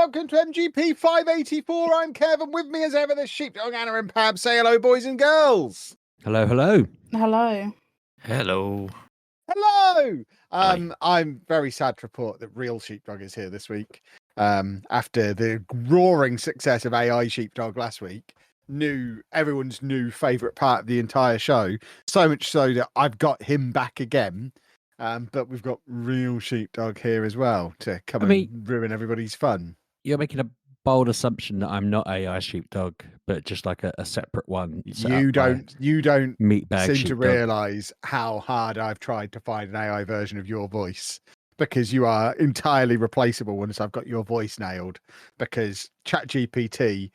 welcome to MGP584. I'm Kevin. With me as ever, the Sheepdog, Anna and Pab. Say hello, boys and girls. Hello, hello. Hello. Hello. Hello. Hi. I'm very sad to report that real Sheepdog is here this week. After the roaring success of AI Sheepdog last week, everyone's new favourite part of the entire show. So much so that I've got him back again. But we've got real Sheepdog here as well to come and ruin everybody's fun. You're making a bold assumption that I'm not AI Sheepdog, but just like a separate one. You don't meatbag seem sheepdog. to realise how hard I've tried to find an AI version of your voice, because you are entirely replaceable once I've got your voice nailed, because ChatGPT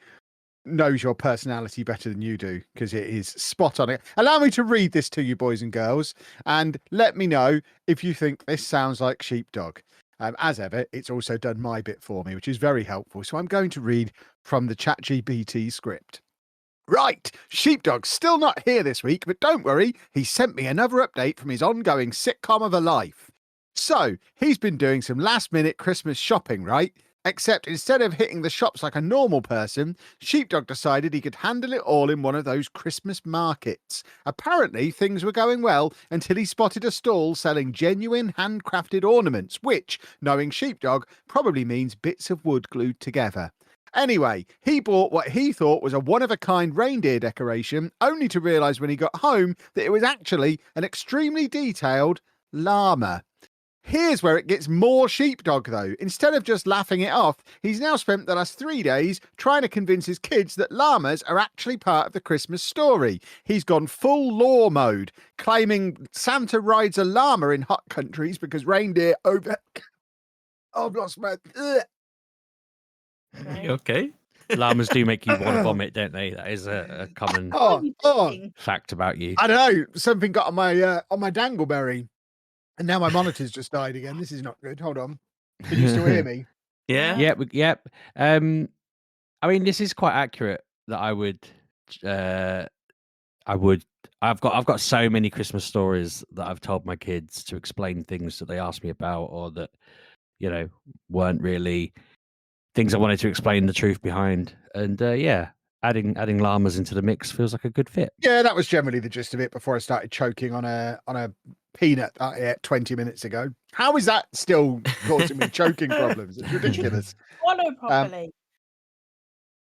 knows your personality better than you do, because it is spot on it. Allow me to read this to you, boys and girls, and let me know if you think this sounds like Sheepdog. As ever, it's also done my bit for me, which is very helpful. So I'm going to read from the ChatGPT script. Right, Sheepdog's still not here this week, but don't worry, he sent me another update from his ongoing sitcom of a life. So, he's been doing some last-minute Christmas shopping, right? Except instead of hitting the shops like a normal person, Sheepdog decided he could handle it all in one of those Christmas markets. Apparently, things were going well until he spotted a stall selling genuine handcrafted ornaments, which, knowing Sheepdog, probably means bits of wood glued together. Anyway, he bought what he thought was a one-of-a-kind reindeer decoration, only to realise when he got home that it was actually an extremely detailed llama. Here's where it gets more Sheepdog, though. Instead of just laughing it off, he's now spent the last 3 days trying to convince his kids that llamas are actually part of the Christmas story. He's gone full law mode, claiming Santa rides a llama in hot countries because reindeer over... Oh, I've lost my... You okay? Llamas do make you want to vomit, don't they? That is a common fact about you. I don't know. Something got on my dangleberry. And now my monitor's just died again. This is not good. Hold on. Can you still hear me? Yeah. Yep. I mean, this is quite accurate. That I've got so many Christmas stories that I've told my kids to explain things that they asked me about, or that, weren't really things I wanted to explain the truth behind. And adding llamas into the mix feels like a good fit. Yeah, that was generally the gist of it before I started choking on a peanut that I ate 20 minutes ago. How is that still causing me choking problems? It's ridiculous. Swallow properly.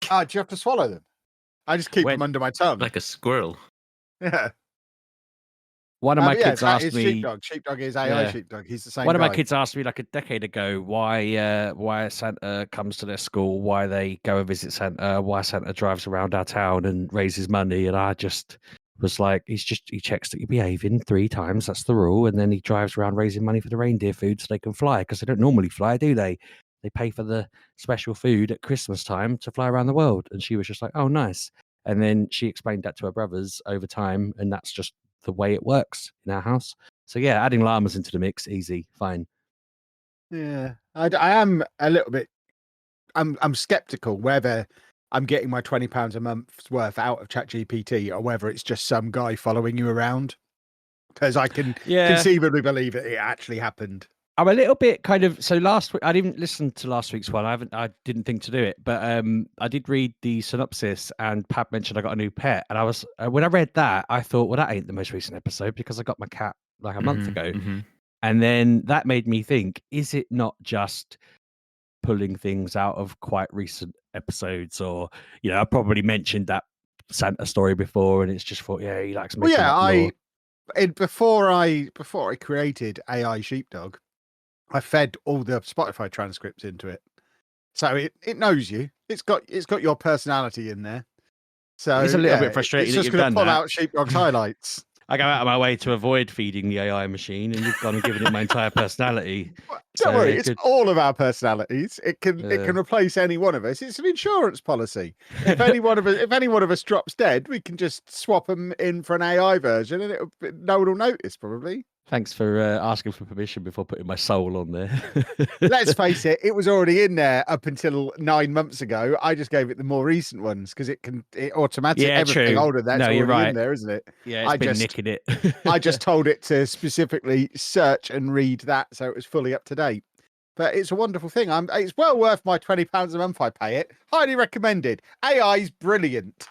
Do you have to swallow them? I just keep them under my tongue. Like a squirrel. Yeah. One of my kids asked me. Sheepdog is AI Sheepdog. He's the same. One of my kids asked me like a decade ago why Santa comes to their school, why they go and visit Santa, why Santa drives around our town and raises money, and I just was like, he checks that you're behaving 3 times. That's the rule, and then he drives around raising money for the reindeer food so they can fly, because they don't normally fly, do they? They pay for the special food at Christmas time to fly around the world. And she was just like, oh, nice. And then she explained that to her brothers over time, and that's just the way it works in our house. So yeah, adding llamas into the mix, easy, fine. Yeah, I am a little bit. I'm skeptical whether I'm getting my £20 a month's worth out of ChatGPT or whether it's just some guy following you around. Because I can conceivably believe that it actually happened. I'm a little bit kind of, so last week I didn't listen to last week's one. I didn't think to do it, but I did read the synopsis, and Pab mentioned I got a new pet, and I was when I read that, I thought, well, that ain't the most recent episode because I got my cat like a month ago, and then that made me think: is it not just pulling things out of quite recent episodes, or I probably mentioned that Santa story before, and it's just thought, yeah, he likes making up lore. Before I created AI Sheepdog, I fed all the Spotify transcripts into it, so it knows you. It's got your personality in there. So it's a little bit frustrating. It's just going to pull out Sheepdog's highlights. I go out of my way to avoid feeding the AI machine, and you've gone and given it my entire personality. Don't worry, it's all of our personalities. It can replace any one of us. It's an insurance policy. If any one of us drops dead, we can just swap them in for an AI version, and no one will notice probably. Thanks for asking for permission before putting my soul on there. Let's face it, it was already in there up until 9 months ago. I just gave it the more recent ones because it automatically everything older than that's already in there, isn't it? Yeah, it's been nicking it. I just told it to specifically search and read that, so it was fully up to date. But it's a wonderful thing. It's well worth my £20 a month. I pay it. Highly recommended. AI's brilliant.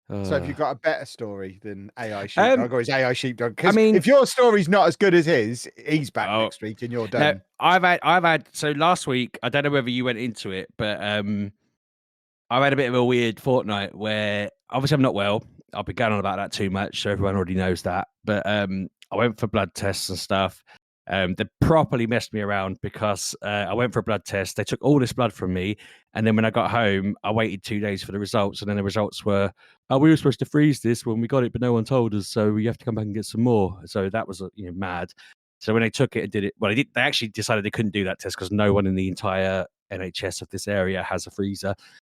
So have you got a better story than AI Sheepdog, or is AI Sheepdog? Because if your story's not as good as his, he's back next week and you're done. No, I've had. So last week, I don't know whether you went into it, but I've had a bit of a weird fortnight where obviously I'm not well. I'll be going on about that too much, so everyone already knows that. But I went for blood tests and stuff. They properly messed me around because I went for a blood test. They took all this blood from me, and then when I got home, I waited 2 days for the results, and then the results were, "Oh, we were supposed to freeze this when we got it, but no one told us, so we have to come back and get some more." So that was mad. So when they took it and did it, well, they actually decided they couldn't do that test because no one in the entire NHS of this area has a freezer.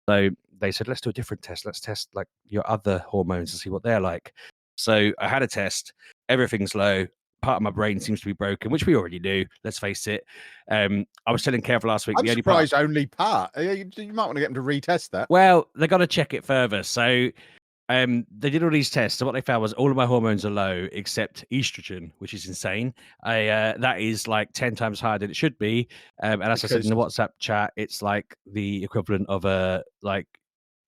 So they said, let's do a different test. Let's test like your other hormones and see what they're like. So I had a test. Everything's low. Part of my brain seems to be broken, which we already do. Let's face it. I was telling Kev last week. I'm surprised only part. You might want to get them to retest that. Well, they got to check it further. So they did all these tests. So what they found was all of my hormones are low except estrogen, which is insane. That is like 10 times higher than it should be. And as I said in the WhatsApp chat, it's like the equivalent of a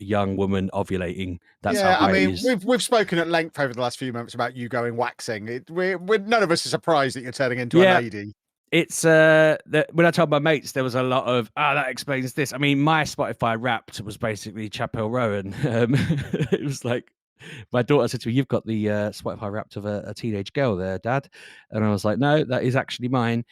young woman ovulating. That's how high it is. We've spoken at length over the last few months about you going waxing. We're none of us are surprised that you're turning into a lady. It's when I told my mates, there was a lot of that explains this. I mean, my Spotify Wrapped was basically Chapel Rowan. It was like my daughter said to me, "You've got the Spotify Wrapped of a teenage girl there, Dad," and I was like, "No, that is actually mine."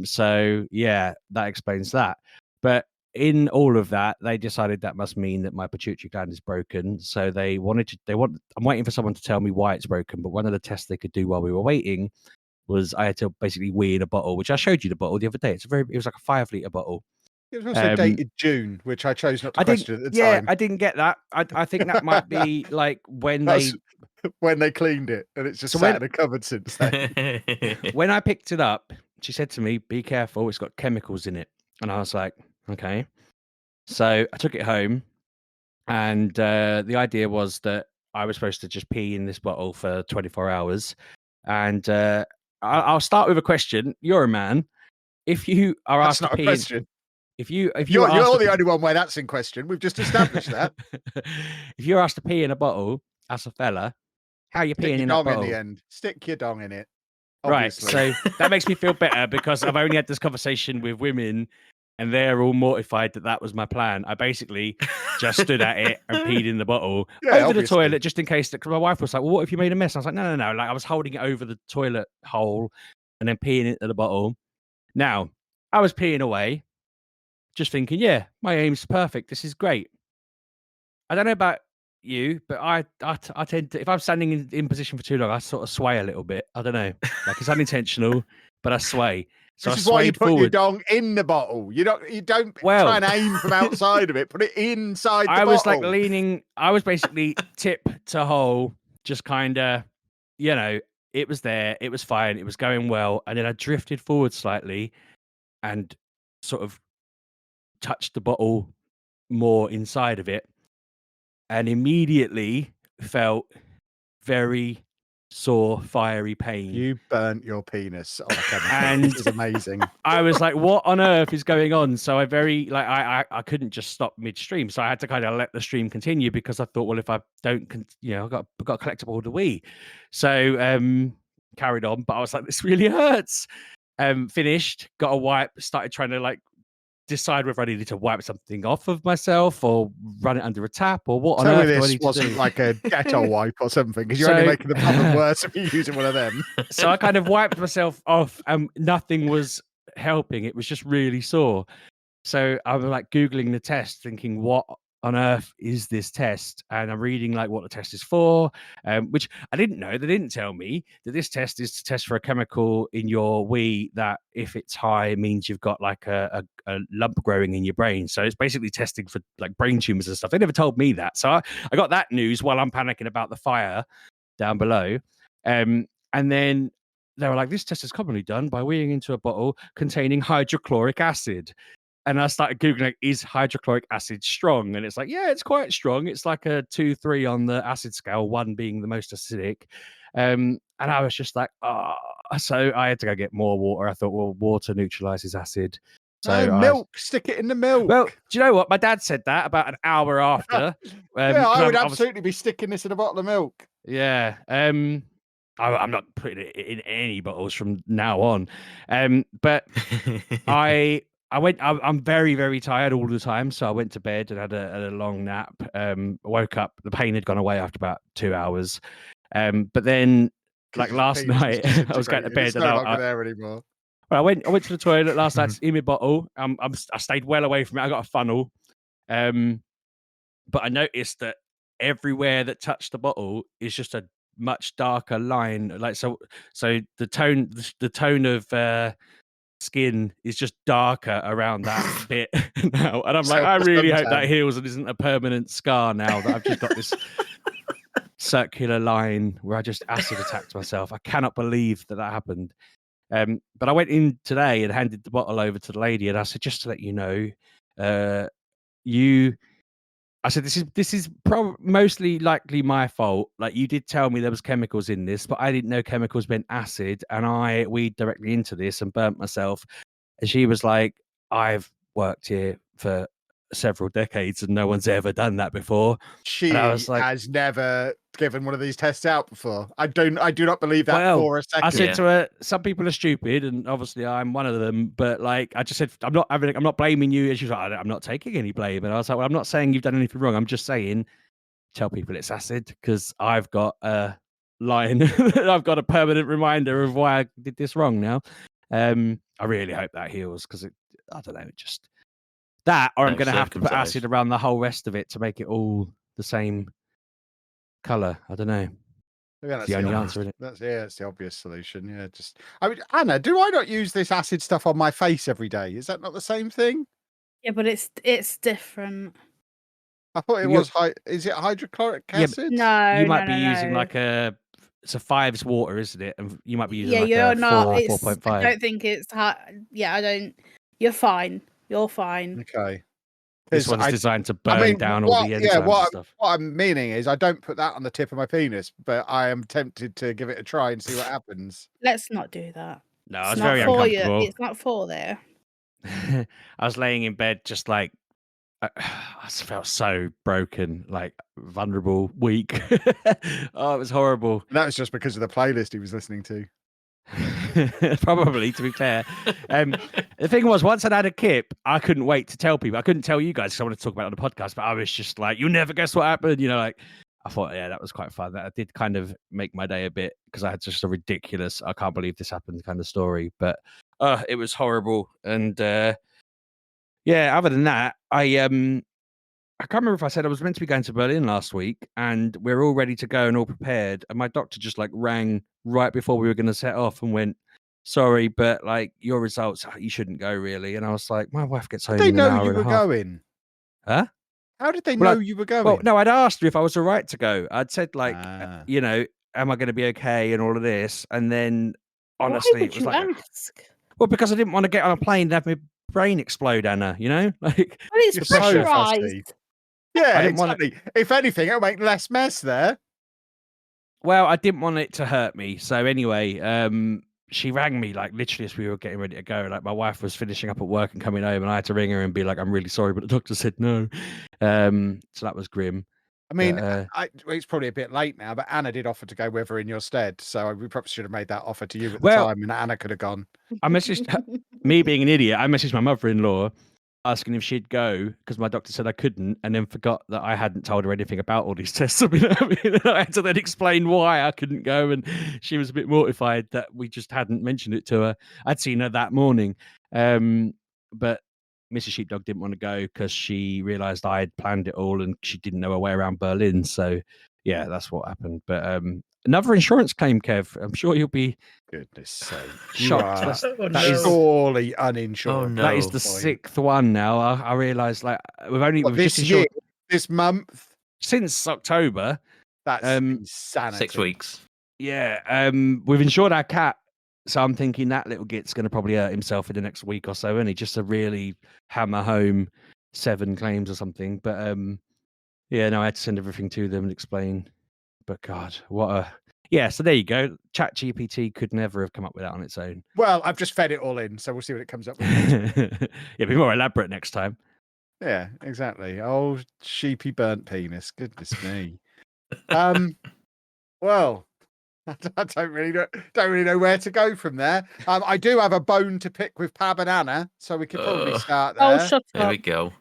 So yeah, that explains that. But in all of that, they decided that must mean that my pituitary gland is broken. So I'm waiting for someone to tell me why it's broken. But one of the tests they could do while we were waiting was I had to basically wee in a bottle, which I showed you the bottle the other day. It was like a 5-litre bottle. It was also dated June, which I chose not to question at the time. I didn't get that. I think that might be like when they cleaned it, and it's just sat in a cupboard since then. When I picked it up, she said to me, "Be careful, it's got chemicals in it." And I was like, okay. So I took it home, and the idea was that I was supposed to just pee in this bottle for 24 hours. And I'll start with a question. You're a man. If you are asked to pee, question. If you're the only one where that's in question. We've just established that. If you're asked to pee in a bottle as a fella, how are you peeing in that bottle? In the end. Stick your dong in it. Obviously. Right. So that makes me feel better because I've only had this conversation with women and they're all mortified that was my plan. I basically just stood at it and peed in the bottle over the toilet just in case. Because my wife was like, "Well, what if you made a mess?" I was like, no. Like I was holding it over the toilet hole and then peeing into the bottle. Now, I was peeing away, just thinking, yeah, my aim's perfect. This is great. I don't know about you, but I tend to, if I'm standing in position for too long, I sort of sway a little bit. I don't know. Like it's unintentional, but I sway. So this is why you put your dong in the bottle. You don't try and aim from outside of it. Put it inside the bottle. I was like leaning. I was basically tip to hole, just kind of, it was there. It was fine. It was going well. And then I drifted forward slightly and sort of touched the bottle more inside of it and immediately felt very sore, fiery pain. You burnt your penis on a chemical. And it was amazing. I was like, what on earth is going on? So I couldn't just stop midstream. So I had to kind of let the stream continue because I thought, well, if I don't, I've got to collect up all the wee. So carried on, but I was like, this really hurts. Finished, got a wipe, started trying to decide whether I needed to wipe something off of myself or run it under a tap or what on earth do I need to do. Wasn't like a Dettol wipe or something because you're only making the problem worse if you're using one of them. So I kind of wiped myself off and nothing was helping. It was just really sore. So I was like Googling the test thinking, what on earth is this test? And I'm reading what the test is for, which I didn't know. They didn't tell me that this test is to test for a chemical in your wee that if it's high, it means you've got a lump growing in your brain. So it's basically testing for brain tumors and stuff. They never told me that. So I got that news while I'm panicking about the fire down below. And then they were like, this test is commonly done by weeing into a bottle containing hydrochloric acid. And I started Googling, is hydrochloric acid strong? And it's like, yeah, it's quite strong. It's like a 2-3 on the acid scale, 1 being the most acidic. And And I was just like, oh. So I had to go get more water. I thought, well, water neutralizes acid. So No, milk. Stick it in the milk. Well, do you know what? My dad said that about an hour after. Yeah, I would I was- absolutely be sticking this in a bottle of milk. Yeah. I'm not putting it in any bottles from now on. But I'm very, very tired all the time. So I went to bed and had a long nap. Woke up, the pain had gone away after about 2 hours. But then, like last night, I was going to bed It's and no longer there anymore. I went to the toilet last night in my bottle. I stayed well away from it. I got a funnel. But I noticed that everywhere that touched the bottle is just a much darker line. Like so the tone of skin is just darker around that bit now. And I'm like, I really hope that heals and isn't a permanent scar now that I've just got this circular line where I just acid attacked myself. I cannot believe that happened. But I went in today and handed the bottle over to the lady, and I said, just to let you know, I said, this is mostly likely my fault. Like, you did tell me there was chemicals in this, but I didn't know chemicals meant acid, and I weed directly into this and burnt myself. And she was like, I've worked here for several decades and no one's ever done that before. She And I was like, has never given one of these tests out before. I do not believe that well, for a second. I said to her, some people are stupid, and obviously I'm one of them. But like, I just said, I'm not blaming you. And she was like, I'm not taking any blame. And I was like, well, I'm not saying you've done anything wrong. I'm just saying, tell people it's acid, because I've got a line. I've got a permanent reminder of why I did this wrong now. I really hope that heals, because I don't know, just that, or I'm going to have to put acid around the whole rest of it to make it all the same color. I don't know. Yeah, that's the only answer, isn't it? That's the obvious solution. Yeah, I mean, Anna, do I not use this acid stuff on my face every day? Is that not the same thing? Yeah, but it's different. I thought it was is it hydrochloric acid? No, you might be using like it's a 5's water, isn't it? And you might be using like you're a 4 not. or It's, 4.5. I don't think it's hard. Yeah, I don't. You're fine. You're fine. Okay. This one's designed to burn down all the enzymes and stuff. What I'm meaning is I don't put that on the tip of my penis, but I am tempted to give it a try and see what happens. Let's not do that. No, I was very uncomfortable. It's not for there. I was laying in bed just like, I felt so broken, like vulnerable, weak. Oh, it was horrible. And that was just because of the playlist he was listening to. Probably, to be fair. The thing was, once I'd had a kip, I couldn't wait to tell people. I couldn't tell you guys because I wanted to talk about it on the podcast, but I was just like, you'll never guess what happened. You know, like, I thought, yeah, that was quite fun. That did kind of make my day a bit, because I had just a ridiculous, I can't believe this happened kind of story. But it was horrible. And yeah, other than that, I can't remember if I said I was meant to be going to Berlin last week, and we're all ready to go and all prepared. And my doctor just like rang right before we were going to set off and went, "Sorry, but like your results, you shouldn't go really." And I was like, "My wife gets home." Did they in know an hour you and a were half. going? Huh? How did they know you were going? Well, no, I'd asked her if I was all right to go. I'd said like, you know, am I going to be okay and all of this? And then honestly, it was like, ask? well, because I didn't want to get on a plane and have my brain explode, Anna. You know, like, well, it's you're so pressurized. fussy. Yeah, exactly. If anything, it'll make less mess there. Well, I didn't want it to hurt me. So anyway, she rang me like literally as we were getting ready to go. Like my wife was finishing up at work and coming home, and I had to ring her and be like, "I'm really sorry, but the doctor said no." So that was grim. I mean, it's probably a bit late now, but Anna did offer to go with her in your stead. So we probably should have made that offer to you at the time, and Anna could have gone. I messaged me being an idiot. I messaged my mother-in-law asking if she'd go because my doctor said I couldn't, and then forgot that I hadn't told her anything about all these tests. I had to then explain why I couldn't go, and she was a bit mortified that we just hadn't mentioned it to her. I'd seen her that morning, but Mrs. Sheepdog didn't want to go because she realised I had planned it all and she didn't know her way around Berlin. So, yeah, that's what happened. But another insurance claim, Kev. I'm sure you'll be goodness sake shocked. That is surely uninsured. Oh, no. That is the 6th one now. I realised like we've just insured this month since October. That's insanity. 6 weeks. Yeah, we've insured our cat. So I'm thinking that little git's going to probably hurt himself in the next week or so, and he just to really hammer home 7 claims or something. But yeah, no, I had to send everything to them and explain. But God, Yeah, so there you go. ChatGPT could never have come up with that on its own. Well, I've just fed it all in, so we'll see what it comes up with. It'll be more elaborate next time. Yeah, exactly. Oh, sheepy burnt penis. Goodness me. Well, I don't really know where to go from there. I do have a bone to pick with Pab and Anna, so we could probably start Oh, there. shut There up. we go.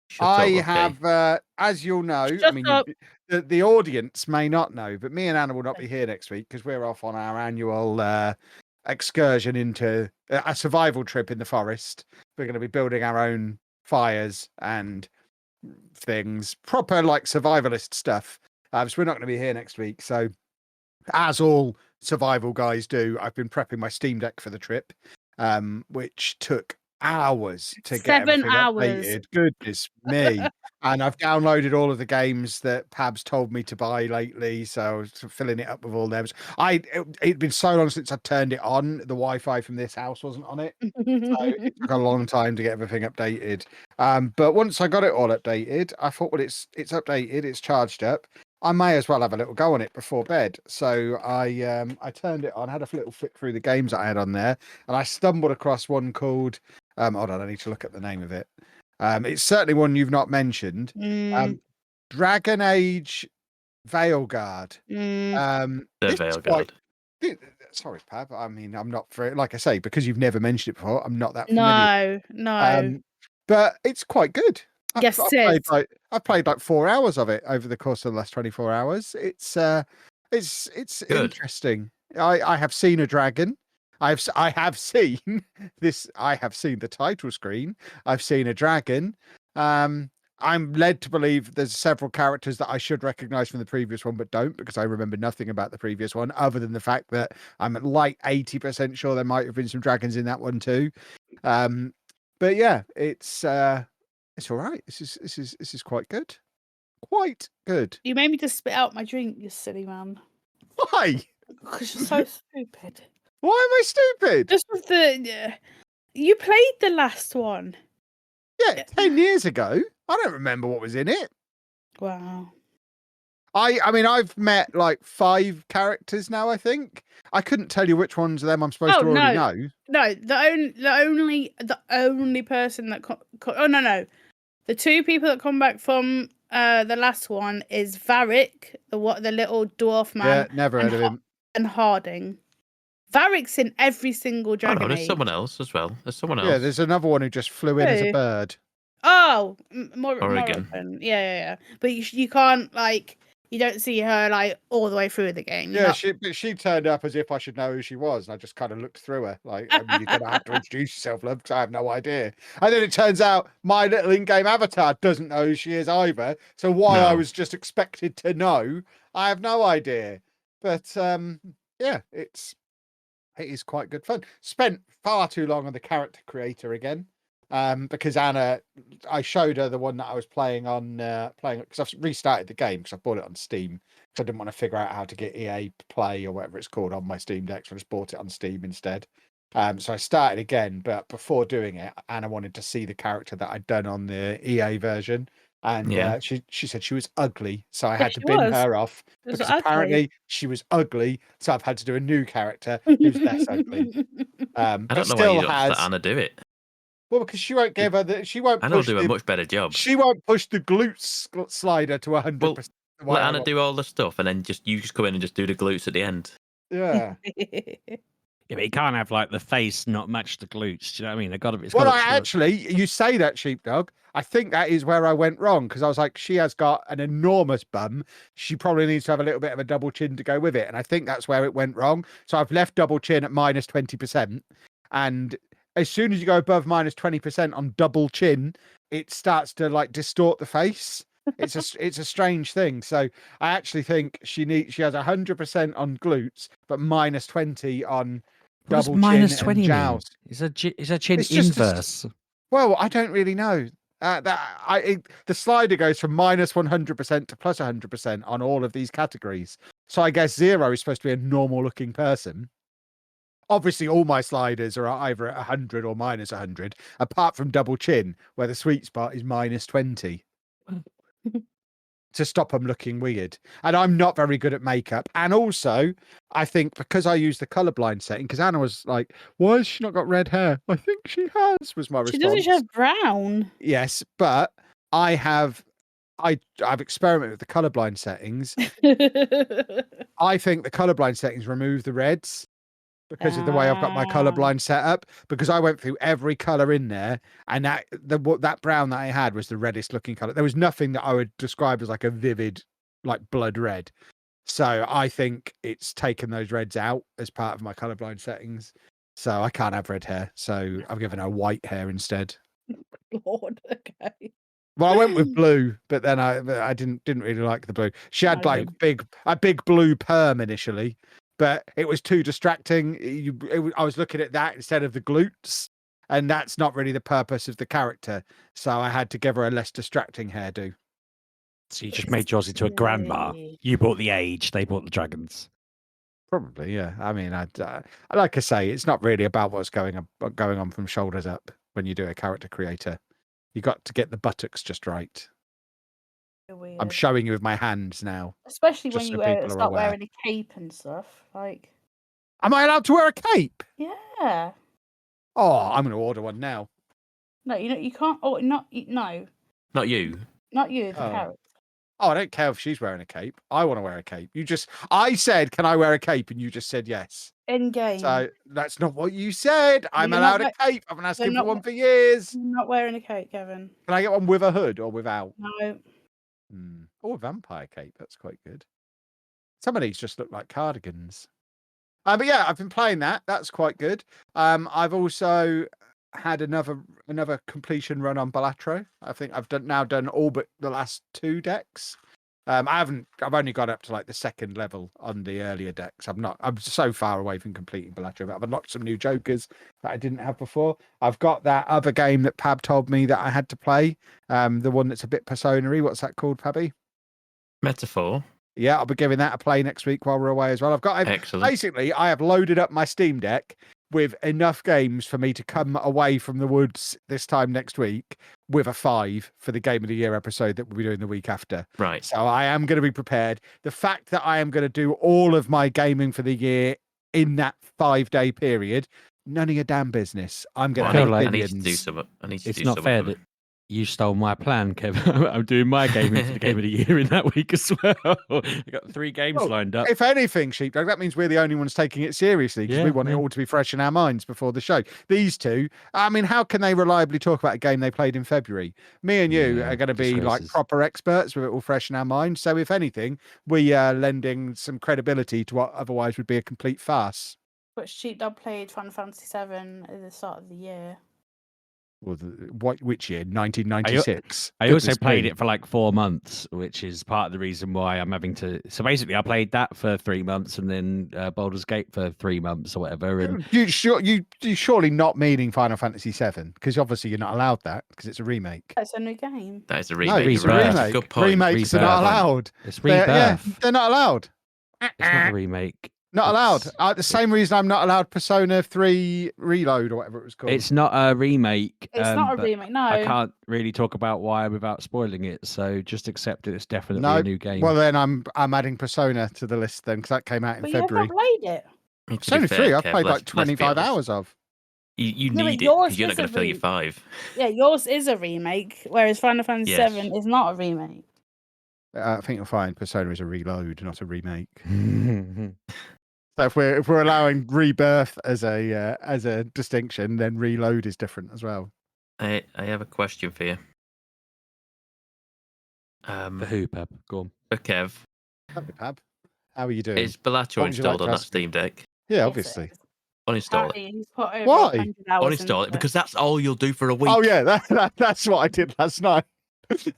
Shut I up, okay. have, as you'll know, I Shut mean, up. the audience may not know, but me and Anna will not be here next week because we're off on our annual excursion into a survival trip in the forest. We're going to be building our own fires and things, proper like survivalist stuff. So we're not going to be here next week. So, as all survival guys do, I've been prepping my Steam Deck for the trip, which took hours to get 7 everything hours. updated. Goodness me. And I've downloaded all of the games that Pab's told me to buy lately, so I was filling it up with all them. It'd been so long since I turned it on. The Wi-Fi from this house wasn't on it, so it took a long time to get everything updated. But once I got it all updated, I thought, well, it's updated, it's charged up. I may as well have a little go on it before bed. So I turned it on, had a little flick through the games that I had on there, and I stumbled across one called hold on, I need to look at the name of it. It's certainly one you've not mentioned. Dragon Age Veilguard. Mm. The This is quite- Veilguard. Sorry, Pab. I mean, I'm not very, like I say, because you've never mentioned it before, I'm not that familiar. No. But it's quite good. Yes, I've it is. I've played like 4 hours of it over the course of the last 24 hours. It's Good. interesting. I have seen a dragon. I have seen this. I have seen the title screen. I've seen a dragon. I'm led to believe there's several characters that I should recognize from the previous one, but don't, because I remember nothing about the previous one, other than the fact that I'm like 80% sure there might have been some dragons in that one too. But yeah, it's all right. This is quite good. Quite good. You made me just spit out my drink, you silly man. Why? Because you're so stupid. Why am I stupid? Just with the... You played the last one. Yeah, 10 years ago. I don't remember what was in it. Wow. I mean, I've met like 5 characters now, I think. I couldn't tell you which ones of them I'm supposed to already know. No, the only person that... The 2 people that come back from the last one is Varric, the little dwarf man. Yeah, never heard of him. And Harding. Varric's in every single Oh, Dragon no, there's Age. someone else as well. There's someone else. Yeah, there's another one who just flew in as a Who? bird. Oh, Oregon. Morrigan. Yeah. But you can't, like, you don't see her, like, all the way through the game. Yeah, she turned up as if I should know who she was, and I just kind of looked through her. Like, I mean, you're going to have to introduce yourself, love, because I have no idea. And then it turns out my little in-game avatar doesn't know who she is either. So why I was just expected to know, I have no idea. But yeah, it is quite good fun. Spent far too long on the character creator again. Because Anna, I showed her the one that I was playing on, because I've restarted the game because I bought it on Steam. So I didn't want to figure out how to get EA Play or whatever it's called on my Steam Deck. So I just bought it on Steam instead. So I started again, but before doing it, Anna wanted to see the character that I'd done on the EA version. And she said she was ugly, so I had to bin her off because apparently she was ugly. So I've had to do a new character who's less ugly. I don't know why you don't let Anna do it. Well, because she won't give her she won't. Anna will do a much better job. She won't push the glutes slider to 100%. Let Anna do all the stuff, and then you just come in and just do the glutes at the end. Yeah. Yeah, but you can't have like the face not match the glutes. Do you know what I mean? Actually, you say that, Sheepdog. I think that is where I went wrong because I was like, she has got an enormous bum. She probably needs to have a little bit of a double chin to go with it, and I think that's where it went wrong. So I've left double chin at minus 20%, and as soon as you go above minus 20% on double chin, it starts to like distort the face. It's a strange thing. So I actually think she has 100% on glutes, but minus 20 on double chin minus 20 and jows. Is a chin inverse? Well, I don't really know. The slider goes from minus 100% to plus 100% on all of these categories. So I guess 0 is supposed to be a normal looking person. Obviously, all my sliders are either at 100 or minus 100, apart from double chin, where the sweet spot is minus 20. to stop them looking weird. And I'm not very good at makeup. And also, I think because I use the colorblind setting, because Anna was like, "Why has she not got red hair?" I think she has. Was my She response. doesn't. She has brown. Yes, but I've experimented with the colorblind settings. I think the colorblind settings remove the reds because of the way I've got my colorblind set up. Because I went through every color in there, and that brown that I had was the reddest looking color. There was nothing that I would describe as like a vivid, like blood red. So I think it's taken those reds out as part of my colorblind settings. So I can't have red hair. So I've given her white hair instead. Lord, okay. Well, I went with blue, but then I didn't really like the blue. She had I like a big blue perm initially, but it was too distracting. I was looking at that instead of the glutes, and that's not really the purpose of the character. So I had to give her a less distracting hairdo. So you just made yours into a grandma. You bought the age, they bought the dragons. Probably, yeah. I mean, like I say, it's not really about what's going on from shoulders up when you do a character creator. You got to get the buttocks just right. Weird. I'm showing you with my hands now. Especially just when so you people are start aware. wearing a cape and stuff. Like, Am I allowed to wear a cape? yeah. Oh, I'm going to order one now. No, you can't. Oh, no. Not you. Not you, the Oh. character. Oh, I don't care if she's wearing a cape. I want to wear a cape. I said, can I wear a cape? And you just said yes. In game. So that's not what you said. I'm You're allowed not a cape. I've been asking you're for not one for years. I'm not wearing a cape, Kevin. Can I get one with a hood or without? No. Or a vampire cape. That's quite good. Some of these just look like cardigans. But yeah, I've been playing that. That's quite good. I've also had another completion run on Balatro. I think I've now done all but the last 2 decks. I've only got up to like the 2nd level on the earlier decks. I'm so far away from completing Balatro, but I've unlocked some new jokers that I didn't have before. I've got that other game that Pab told me that I had to play. The one that's a bit persona-y. What's that called, Pabby? Metaphor. Yeah, I'll be giving that a play next week while we're away as well. Excellent. Basically, I have loaded up my Steam Deck with enough games for me to come away from the woods this time next week with a 5 for the Game of the Year episode that we'll be doing the week after. Right. So I am going to be prepared. The fact that I am going to do all of my gaming for the year in that 5-day period, none of your damn business. I'm going to have like- I need to billions. do something. It's not fair that you stole my plan, Kevin. I'm doing my gaming for the Game of the Year in that week as well. I got 3 games Well, lined up. If anything, Sheepdog, that means we're the only ones taking it seriously because we want it all to be fresh in our minds before the show. These two, I mean, how can they reliably talk about a game they played in February? Me and you are going to be like disgraces. proper experts with it all fresh in our minds. So if anything, we are lending some credibility to what otherwise would be a complete farce. But Sheepdog played Final Fantasy VII at the start of the year. Well, which year? 1996. I also played it for like 4 months, which is part of the reason why I'm having to. So basically, I played that for 3 months, and then Baldur's Gate for 3 months or whatever. And You surely not meaning Final Fantasy VII because obviously you're not allowed that because it's a remake. It's a new game. That is a No, remake. it's a you're right. remake. Good point. Remakes are not Rebirth. allowed. it's They're Rebirth. not allowed. It's not a remake. Not allowed. It's- The same reason I'm not allowed Persona 3 Reload or whatever it was called. It's not a remake. It's not a but remake, no. I can't really talk about why without spoiling it. So just accept it. It's definitely No, a new game. Well, then I'm adding Persona to the list then because that came out in But February. you've not played it. To be Persona fair, 3, I've Kev, played let's like be 25 honest. hours of. You Yeah, but need it yours because you're not is going a to fill your re- 5. Yeah, yours is a remake, whereas Final Fantasy Yes. VII is not a remake. I think you'll find Persona is a reload, not a remake. So if we're allowing Rebirth as a distinction, then Reload is different as well. I have a question for you. For who, Pep? Go on. For Kev, Lovely, Pab. How are you doing? is Balatro What would you like installed to on that ask me? Steam Deck? Yeah, Yes, it obviously. is. Uninstall it. Apparently, he's put over Why? 100 hours into Uninstall it because that's all you'll do for a week. Oh yeah, that's what I did last night.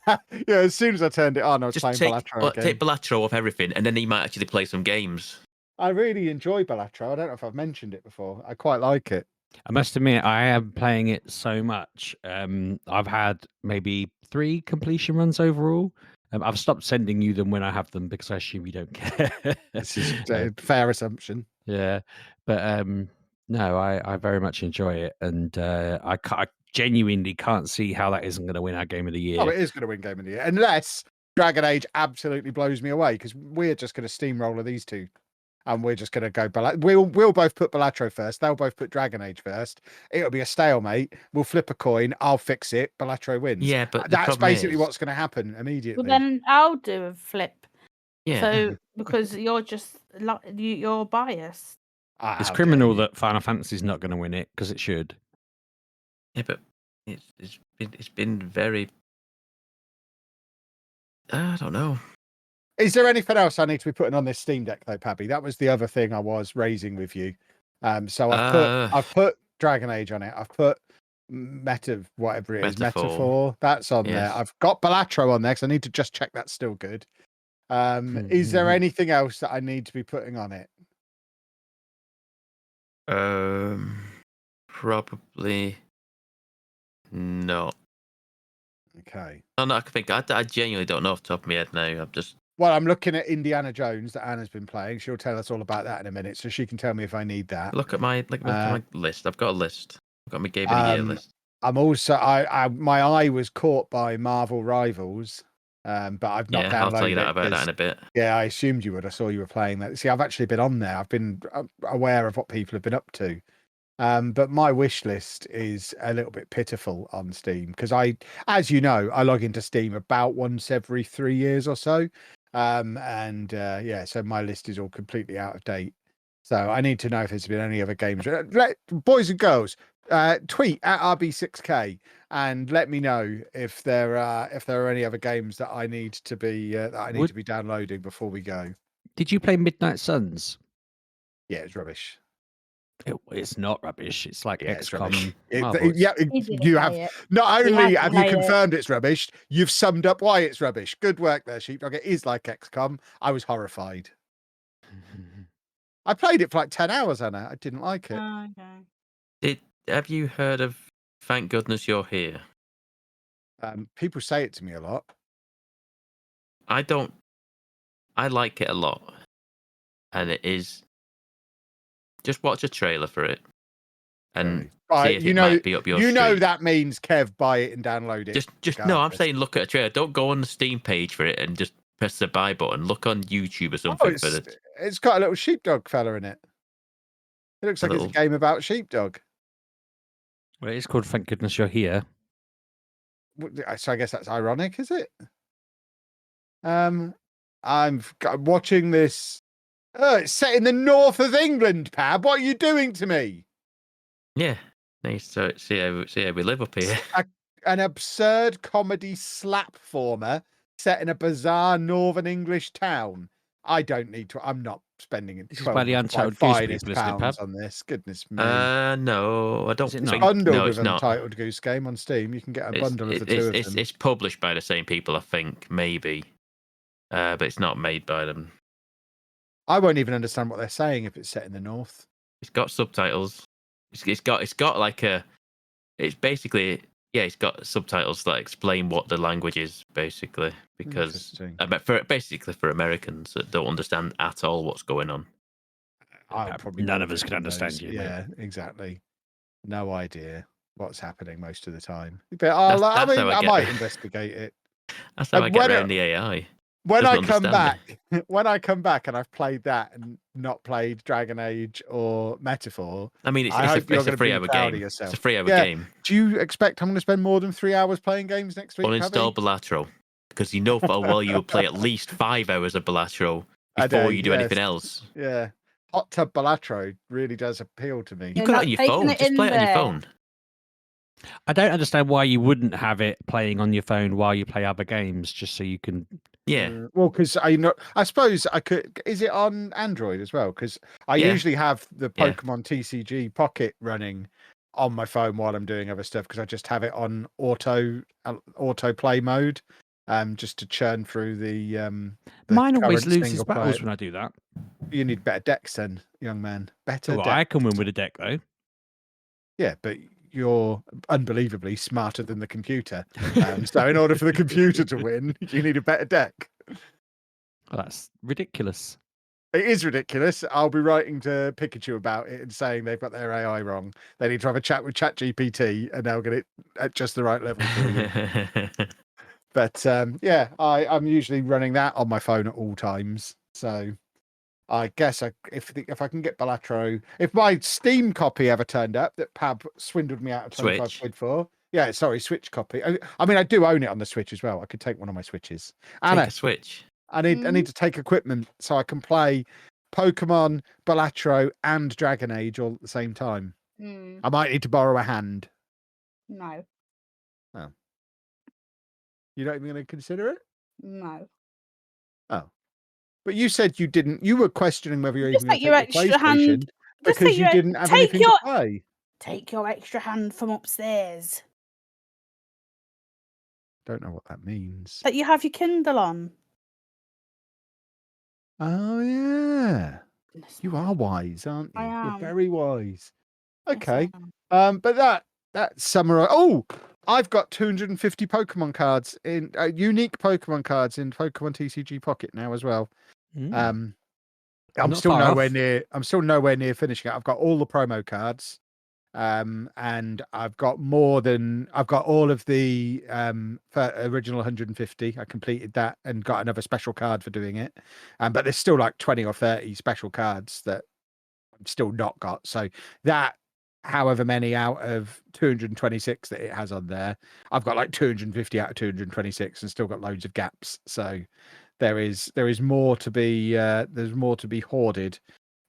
Yeah, as soon as I turned it on, I was Just playing take Balatro again. take Balatro off everything, and then you might actually play some games. I really enjoy Balatro. I don't know if I've mentioned it before. I quite like it. I must admit, I am playing it so much. I've had maybe 3 completion runs overall. I've stopped sending you them when I have them because I assume you don't care. This is a fair assumption. Yeah, but no, I very much enjoy it, and I genuinely can't see how that isn't going to win our Game of the Year. Oh, it is going to win Game of the Year, unless Dragon Age absolutely blows me away because we're just going to steamroller these two. And we're just going to go We'll both put Balatro first. They'll both put Dragon Age first. It'll be a stalemate. We'll flip a coin. I'll fix it. Balatro wins. Yeah, but that's basically what's going to happen immediately. Well, then I'll do a flip. Yeah. So because you're just you're biased. It's criminal that Final Fantasy's not going to win it because it should. Yeah, but it's been very. I don't know. Is there anything else I need to be putting on this Steam Deck though, Pabby? That was the other thing I was raising with you. So I've put Dragon Age on it. I've put whatever it is, Metaphor. That's on there. I've got Balatro on there because I need to just check that's still good. Is there anything else that I need to be putting on it? Probably not. Okay. No, I think I genuinely don't know off the top of my head now. I'm looking at Indiana Jones that Anna's been playing. She'll tell us all about that in a minute, so she can tell me if I need that. Look at my list. I've got a list. I've got my Game of the Year list. I'm also my eye was caught by Marvel Rivals, but I've not downloaded it. I'll tell you about that in a bit. Yeah, I assumed you would. I saw you were playing that. See, I've actually been on there. I've been aware of what people have been up to. But my wish list is a little bit pitiful on Steam because as you know, I log into Steam about once every 3 years or so. So my list is all completely out of date. So I need to know if there's been any other games. Boys and girls, tweet at RB6K and let me know if there are any other games that I need to be to be downloading before we go. Did you play Midnight Suns? Yeah, it's rubbish. It's not rubbish. It's like XCOM. You have not only have you confirmed it's rubbish, you've summed up why it's rubbish. Good work there, Sheepdog. It is like XCOM. I was horrified. I played it for like 10 hours, Anna. I didn't like it. Oh, okay. Have you heard of Thank Goodness You're Here? People say it to me a lot. I don't. I like it a lot, and it is. Just watch a trailer for it, and see if it might be up your street. That means Kev, buy it and download it. Just no. I'm saying look at a trailer. Don't go on the Steam page for it and just press the buy button. Look on YouTube or something for it. It's got a little sheepdog fella in it. It looks like it's a game about sheepdog. Well, it's called Thank Goodness You're Here. So I guess that's ironic, is it? I'm watching this. It's set in the north of England, Pab. What are you doing to me? Yeah, nice. So see how we live up here. An absurd comedy slapformer set in a bizarre northern English town. I don't need to. I'm not spending it. This is by the Untitled Goose Game, pounds on this. Goodness me. No, I don't. It's bundled with Untitled Goose Game on Steam. You can get a bundle of the two of them. It's published by the same people, I think, maybe, but it's not made by them. I won't even understand what they're saying if it's set in the north. It's got subtitles. It's got like a. It's basically it's got subtitles that explain what the language is basically because for Americans that don't understand at all what's going on. None of us can understand you. Yeah, exactly. No idea what's happening most of the time. But I might investigate it. That's how I get around the AI. When I come back and I've played that and not played Dragon Age or Metaphor, I mean, it's a 3-hour game. It's a 3-hour game. Do you expect I'm going to spend more than 3 hours playing games next week? Uninstall Balatro because you know full well you'll play at least 5 hours of Balatro before you do anything else. Yeah, Hot Tub Balatro really does appeal to me. You got it on your phone. Just play it on your phone. I don't understand why you wouldn't have it playing on your phone while you play other games, just so you can. Yeah. Well, because I suppose I could. Is it on Android as well? Because I usually have the Pokemon TCG Pocket running on my phone while I'm doing other stuff because I just have it on auto play mode, just to churn through the Mine always loses battles when I do that. You need better decks, then, young man. Better. Well, I can win with a deck though. Yeah, but you're unbelievably smarter than the computer. So in order for the computer to win, you need a better deck. Well, that's ridiculous. It is ridiculous. I'll be writing to Pikachu about it and saying they've got their AI wrong. They need to have a chat with ChatGPT and they'll get it at just the right level for you. But yeah, I'm usually running that on my phone at all times. So I guess if I can get Balatro, if my Steam copy ever turned up that Pab swindled me out of 25 Switch. quid for. Yeah, sorry, Switch copy. I mean, I do own it on the Switch as well. I could take one of my Switches. Anna, Take a Switch. I need to take equipment so I can play Pokemon, Balatro, and Dragon Age all at the same time. I might need to borrow a hand. No. Oh. You're not even going to consider it? No. Oh. But you said you didn't. You were questioning whether you're Just even take going your to take your extra PlayStation hand. because you didn't have anything to play. Take your extra hand from upstairs. Don't know what that means. That you have your Kindle on. Oh yeah, you are wise, aren't you? I am. You're very wise. Okay, Yes, I am. but that summarize. Oh, I've got 250 Pokemon cards in unique Pokemon cards in Pokemon TCG Pocket now as well. I'm Not still far nowhere off. near. I'm still nowhere near finishing it. I've got all the promo cards, and I've got all of the original 150. I completed that and got another special card for doing it. But there's still like 20 or 30 special cards that I've still not got. So that, however many out of 226 that it has on there, I've got like 250 out of 226 and still got loads of gaps. So there is more to be there's more to be hoarded,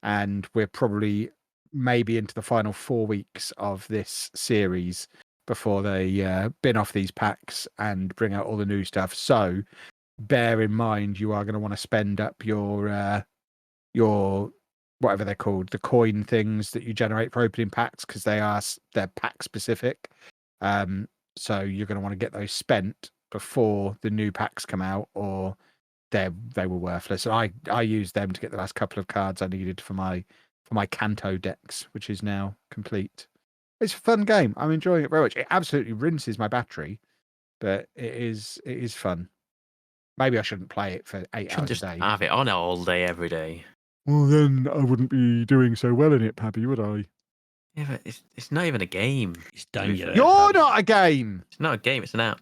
and we're probably maybe into the final 4 weeks of this series before they bin off these packs and bring out all the new stuff. So bear in mind, you are going to want to spend up your whatever they're called, the coin things that you generate for opening packs, because they're pack specific. So you're going to want to get those spent before the new packs come out, or they were worthless. And I used them to get the last couple of cards I needed for my Kanto decks, which is now complete. It's a fun game. I'm enjoying it very much. It absolutely rinses my battery, but it is fun. Maybe I shouldn't play it for 8 hours Just a day. have it on all day, every day. Well, then I wouldn't be doing so well in it, Pabby, would I? Yeah, but it's not even a game. It's done yet. You're not a game. It's not a game. It's an app.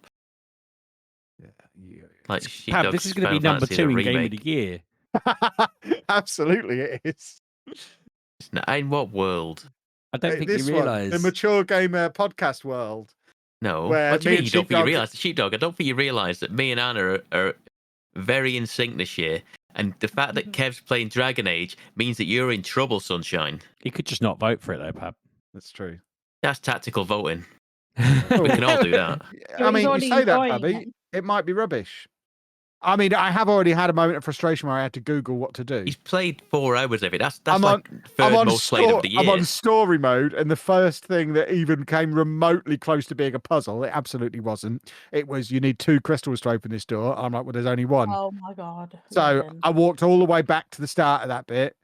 Yeah. Like Pab, Sheepdog this is going to be Final number Fantasy, 2 the in Game of remake. the Year. Absolutely, it is. It's not, in what world? I don't think This you one, realise. the mature gamer podcast world. No. Where What do me you mean and you don't think you Sheepdog- realise? Sheepdog, I don't think you realise that me and Anna are very in sync this year. And the fact that Kev's playing Dragon Age means that you're in trouble, sunshine. You could just not vote for it, though, Pab. That's true. That's tactical voting. Oh. We can all do that. I mean, you already say that, enjoying Pabby. It might be rubbish. I mean, I have already had a moment of frustration where I had to Google what to do. He's played 4 hours of it. That's I'm like third most played of the year. I'm on story mode, and the first thing that even came remotely close to being a puzzle, it absolutely wasn't. It was, you need 2 crystals to open this door. I'm like, well, there's only 1. Oh my god. So Even. I walked all the way back to the start of that bit,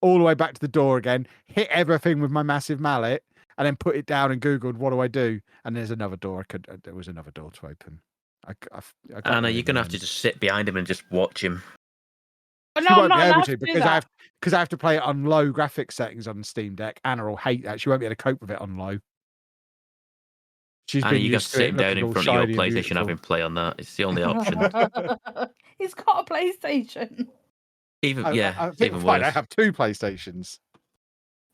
all the way back to the door again, hit everything with my massive mallet, and then put it down and Googled, what do I do? And there's another door. There was another door to open. I got Anna, rid you're of going to it have to then. just sit behind him and just watch him. Oh, She no, I'm won't not be able allowed to to do because that. I have to play it on low graphics settings on Steam Deck. Anna will hate that. She won't be able to cope with it on low. She's Anna, been you got used to to it sit down looking in all front of your shiny and PlayStation, beautiful. have him play on that. It's the only option. He's got a PlayStation. Even I it's think even fine. worse. I have 2 PlayStations.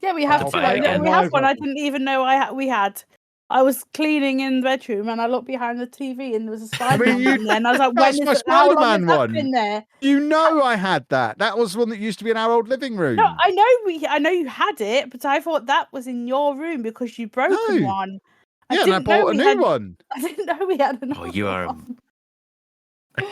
Yeah, we Have have to two. buy it again. We have one. I didn't even know we had. I was cleaning in the bedroom and I looked behind the TV and there was a Spider-Man you- in there, and I was like, That's "When my is how long Spider-Man has that one. been there?" You know I had that. That was one that used to be in our old living room. No, I know you had it, but I thought that was in your room because you broken No. one. Yeah, and I bought a new one. I didn't know we had another Oh, you are. one.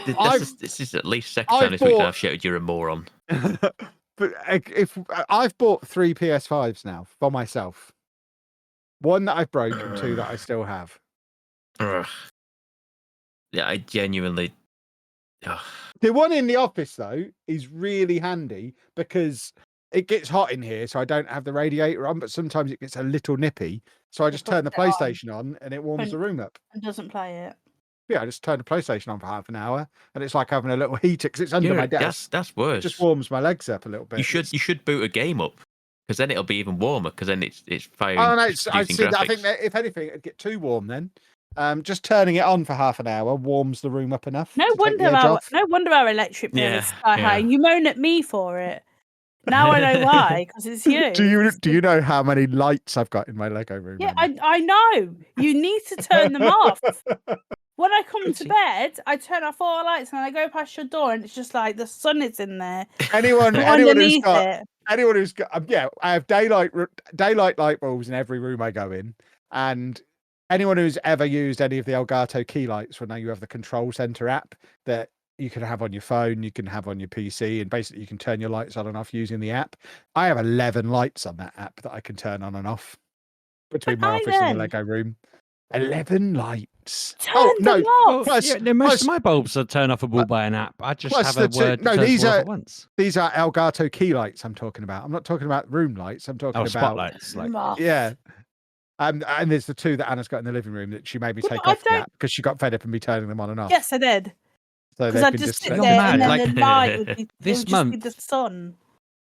This is at least second time this week that I've shouted you're a moron. But if I've bought 3 PS5s now for myself, 1 that I've broken, 2 that I still have. Ugh. Yeah, I genuinely. Ugh. The one in the office though is really handy because it gets hot in here, so I don't have the radiator on. But sometimes it gets a little nippy, so I just turn the PlayStation on and it warms the room up. And doesn't play it. Yeah, I just turn the PlayStation on for half an hour, and it's like having a little heater because it's under my desk. That's worse. It just warms my legs up a little bit. You should boot a game up because then it'll be even warmer because then it's firing. Oh no, I producing see. I think graphics. that if anything, it'd get too warm then. Just turning it on for half an hour warms the room up enough. No to take the wonder edge our off. electric bill Yeah, is sky high. yeah. And you moan at me for it. Now I know why, because it's you. Do you know how many lights I've got in my Lego room? Yeah, Emma? I know. You need to turn them off. When I come to See. bed, I turn off all the lights and I go past your door, and it's just like the sun is in there. Anyone who's Underneath got it. anyone who's got I have daylight light bulbs in every room I go in, and anyone who's ever used any of the Elgato key lights, well, now you have the Control Center app that you can have on your phone, you can have on your PC, and basically you can turn your lights on and off using the app. I have 11 lights on that app that I can turn on and off between my office and the Lego room. 11 lights. Turn them off. Plus, most of my bulbs are turn offable by an app. I just have a word that turns them off at once. These are Elgato key lights I'm talking about. I'm not talking about room lights. I'm talking about spotlights. Yeah. And there's the two that Anna's got in the living room that she made me take off the app because she got fed up and me turning them on and off. Yes, I did. So Because I'd just sit there mad. and then the light would be, This it would month, just be the sun.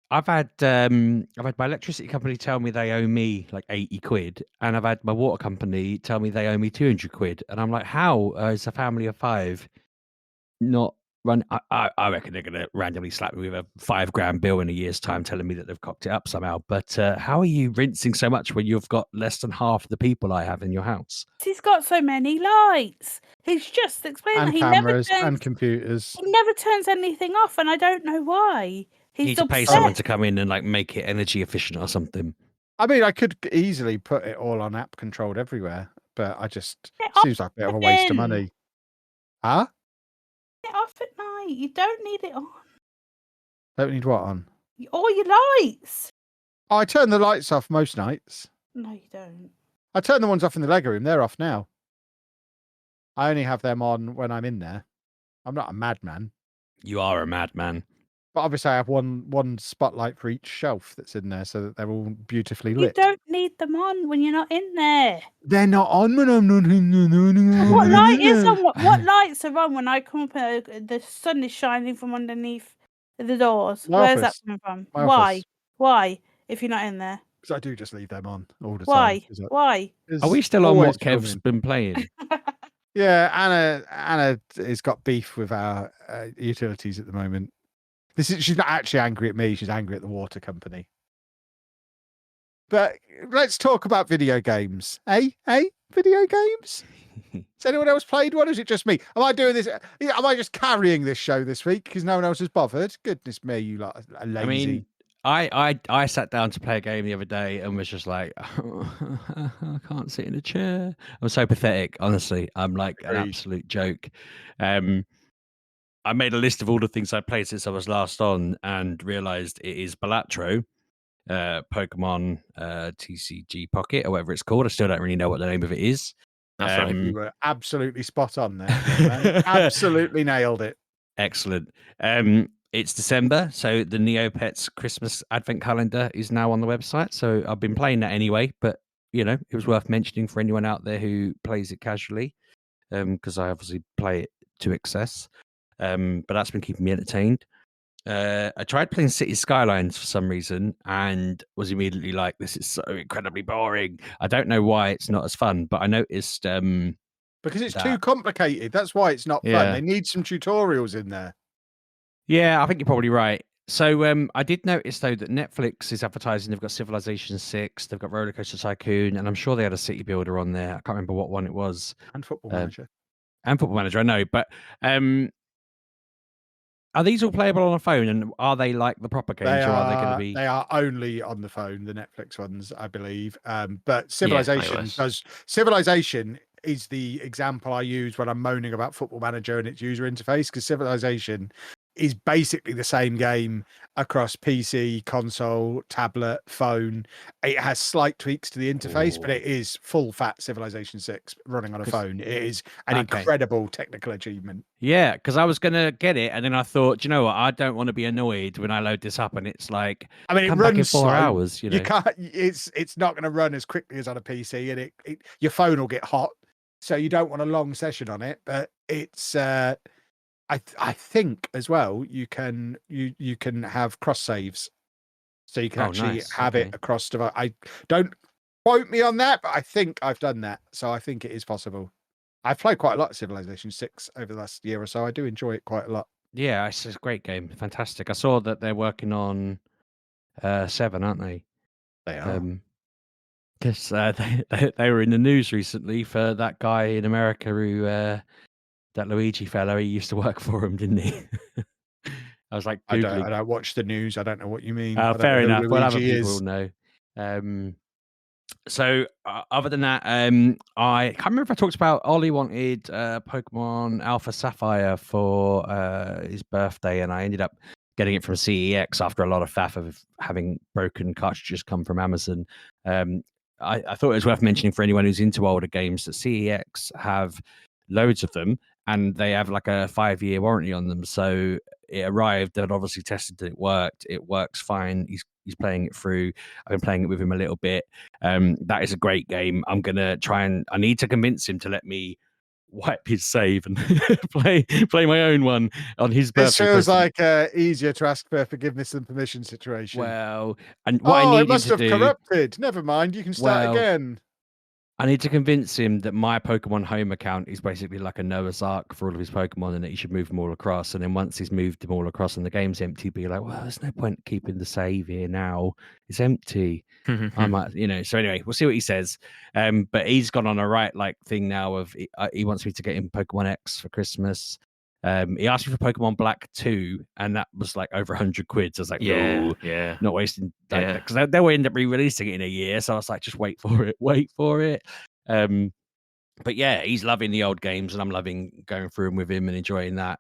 I've had my electricity company tell me they owe me like 80 quid, and I've had my water company tell me they owe me 200 quid, and I'm like, how is a family of 5 not run? I reckon they're gonna randomly slap me with a £5,000 bill in a year's time, telling me that they've cocked it up somehow. But how are you rinsing so much when you've got less than half the people I have in your house? He's got so many lights. He's just explaining and that he cameras never turns, and computers. He never turns anything off, and I don't know why. He's You need to pay upset. someone to come in and like make it energy efficient or something. I mean, I could easily put it all on app controlled everywhere, but I just seems like a bit of a waste of money. Huh? Get off at night. You don't need it on. Don't need what on? All your lights. Oh, I turn the lights off most nights. No, you don't. I turn the ones off in the Lego room. They're off now. I only have them on when I'm in there. I'm not a madman. You are a madman. But obviously I have one spotlight for each shelf that's in there so that they're all beautifully lit. You don't need them on when you're not in there. They're not on when I'm not in there. What light is on? What lights are on when I come up and the sun is shining from underneath the doors? My Where's office. that coming from? My Why? office. Why? If you're not in there? Because I do just leave them on all the Why? time. Why? Are we still on what Always Kev's been playing? Yeah, Anna has got beef with our utilities at the moment. She's not actually angry at me. She's angry at the water company. But let's talk about video games. Video games? Has anyone else played one? Or is it just me? Am I doing this? Am I just carrying this show this week because no one else has bothered? Goodness me, you lot are lazy. I mean, I sat down to play a game the other day and was just like, I can't sit in a chair. I'm so pathetic, honestly. I'm like an absolute joke. I made a list of all the things I played since I was last on and realized it is Balatro, Pokemon TCG Pocket, or whatever it's called. I still don't really know what the name of it is. That's right. You were absolutely spot on there. Man. Absolutely nailed it. Excellent. It's December, so the Neopets Christmas Advent Calendar is now on the website. So I've been playing that anyway, but you know, it was worth mentioning for anyone out there who plays it casually, because I obviously play it to excess. But that's been keeping me entertained. I tried playing City Skylines for some reason and was immediately like, this is so incredibly boring. I don't know why it's not as fun, but I noticed because it's too complicated. That's why it's not fun. They need some tutorials in there. Yeah, I think you're probably right. So I did notice though that Netflix is advertising. They've got Civilization 6, they've got Roller Coaster Tycoon, and I'm sure they had a city builder on there. I can't remember what one it was. And Football Manager. And Football Manager, I know. But are these all playable on a phone? And are they like the proper games, or are they going to be? They are only on the phone, the Netflix ones, I believe. But Civilization is the example I use when I'm moaning about Football Manager and its user interface, because Civilization is basically the same game across PC, console, tablet, phone. It has slight tweaks to the interface, but it is full fat Civilization 6 running on a phone. It is an incredible technical achievement. Yeah, because I was going to get it, and then I thought, you know what? I don't want to be annoyed when I load this up, and it's like, I mean, it come runs back in 4 slow. hours. You know, you can't. It's not going to run as quickly as on a PC, and your phone will get hot. So you don't want a long session on it, but it's. I think as well you can have cross saves, so you can actually have it across device. I don't quote me on that, but I think I've done that, so I think it is possible. I've played quite a lot of Civilization 6 over the last year or so. I do enjoy it quite a lot. Yeah, it's a great game. Fantastic. I saw that they're working on 7, aren't they? They are. Because they were in the news recently for that guy in America who that Luigi fellow. He used to work for him, didn't he? I was like I googling. don't watch the news. I don't know what you mean. I don't Fair know enough. who Well, other Luigi people is. will know. So other than that, I can't remember if I talked about Ollie wanted Pokemon Alpha Sapphire for his birthday, and I ended up getting it from CEX after a lot of faff of having broken cartridges come from Amazon. I thought it was worth mentioning for anyone who's into older games that CEX have loads of them, and they have like a 5-year warranty on them. So it arrived and obviously tested that it worked. It works fine. He's playing it through. I've been playing it with him a little bit. That is a great game. I'm gonna try and I need to convince him to let me wipe his save and play my own one on his birthday. This feels like easier to ask for forgiveness than permission situation. Well, and what I need it must him to have do, corrupted. Never mind, you can start again. I need to convince him that my Pokemon Home account is basically like a Noah's Ark for all of his Pokemon, and that he should move them all across. And then once he's moved them all across and the game's empty, be like, well, there's no point keeping the save here now. It's empty. I might, So anyway, we'll see what he says. But he's gone on a thing now of he wants me to get him Pokemon X for Christmas. He asked me for Pokemon Black 2, and that was like over 100 quid. So I was like, no, not wasting because they'll end up re-releasing it in a year. So I was like, just wait for it. But yeah, he's loving the old games, and I'm loving going through them with him and enjoying that.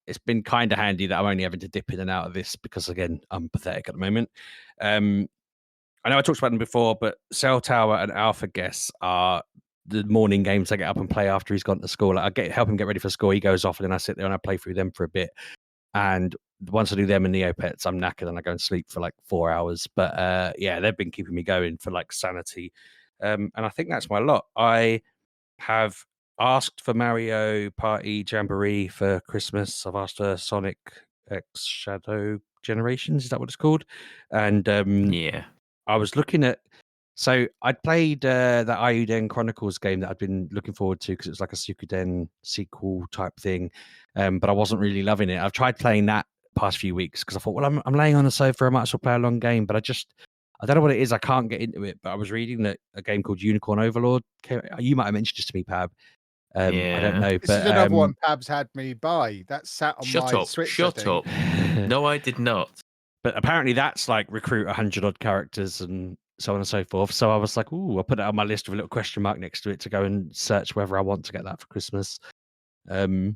It's been kind of handy that I'm only having to dip in and out of this because, again, I'm pathetic at the moment. I know I talked about them before, but Cell Tower and Alpha Guess are the morning games I get up and play after he's gone to school. Like, help him get ready for school. He goes off, and then I sit there and I play through them for a bit. And once I do them and Neopets, I'm knackered and I go and sleep for like 4 hours. But yeah, they've been keeping me going for like sanity. And I think that's my lot. I have asked for Mario Party Jamboree for Christmas. I've asked for Sonic X Shadow Generations. Is that what it's called? And yeah. I was looking at, so I'd played that Ayuden Chronicles game that I'd been looking forward to because it was like a Suikoden sequel type thing, but I wasn't really loving it. I've tried playing that past few weeks because I thought, well, I'm laying on the sofa, I might as well play a long game, but I don't know what it is. I can't get into it. But I was reading that a game called Unicorn Overlord. You might have mentioned this to me, Pab. I don't know. This is another one Pab's had me buy. That's sat on my Switch. Shut up. No, I did not. But apparently that's like recruit 100 odd characters and so on and so forth. So I was like, ooh, I'll put it on my list with a little question mark next to it to go and search whether I want to get that for Christmas. But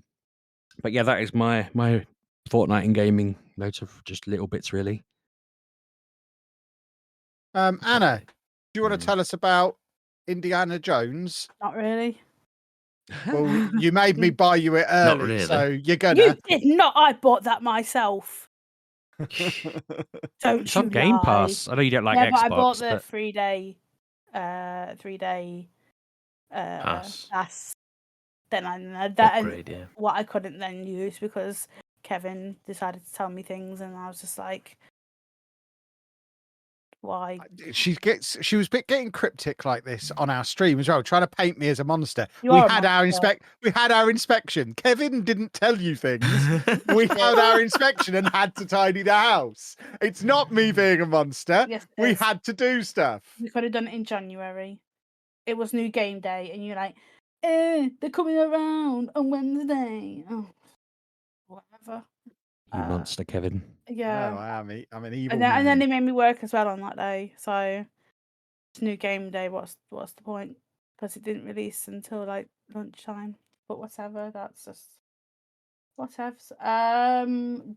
yeah, that is my fortnight in gaming. Loads of just little bits, really. Anna, do you want to tell us about Indiana Jones? Not really. Well, you made me buy you it early, Not really. so you're gonna. You did not. I bought that myself. Don't It's you on Game lie. Pass. I know you don't like Yeah, Xbox, but I bought the but 3-day pass. Then Upgrade, yeah. what I couldn't then use because Kevin decided to tell me things, and I was just like, why? She was getting cryptic like this on our stream as well, trying to paint me as a monster. You We are a had our monster. we had our inspection. Kevin didn't tell you things. We had our inspection and had to tidy the house. It's not me being a monster. Yes, it We is. had to do stuff. We could have done it in January. It was new game day, and you're like, they're coming around on Wednesday. Oh, whatever. you monster, Kevin. Yeah. No, I'm an evil And then they made me work as well on that day. So it's new game day. What's the point? Because it didn't release until like lunchtime. But whatever. That's just whatever.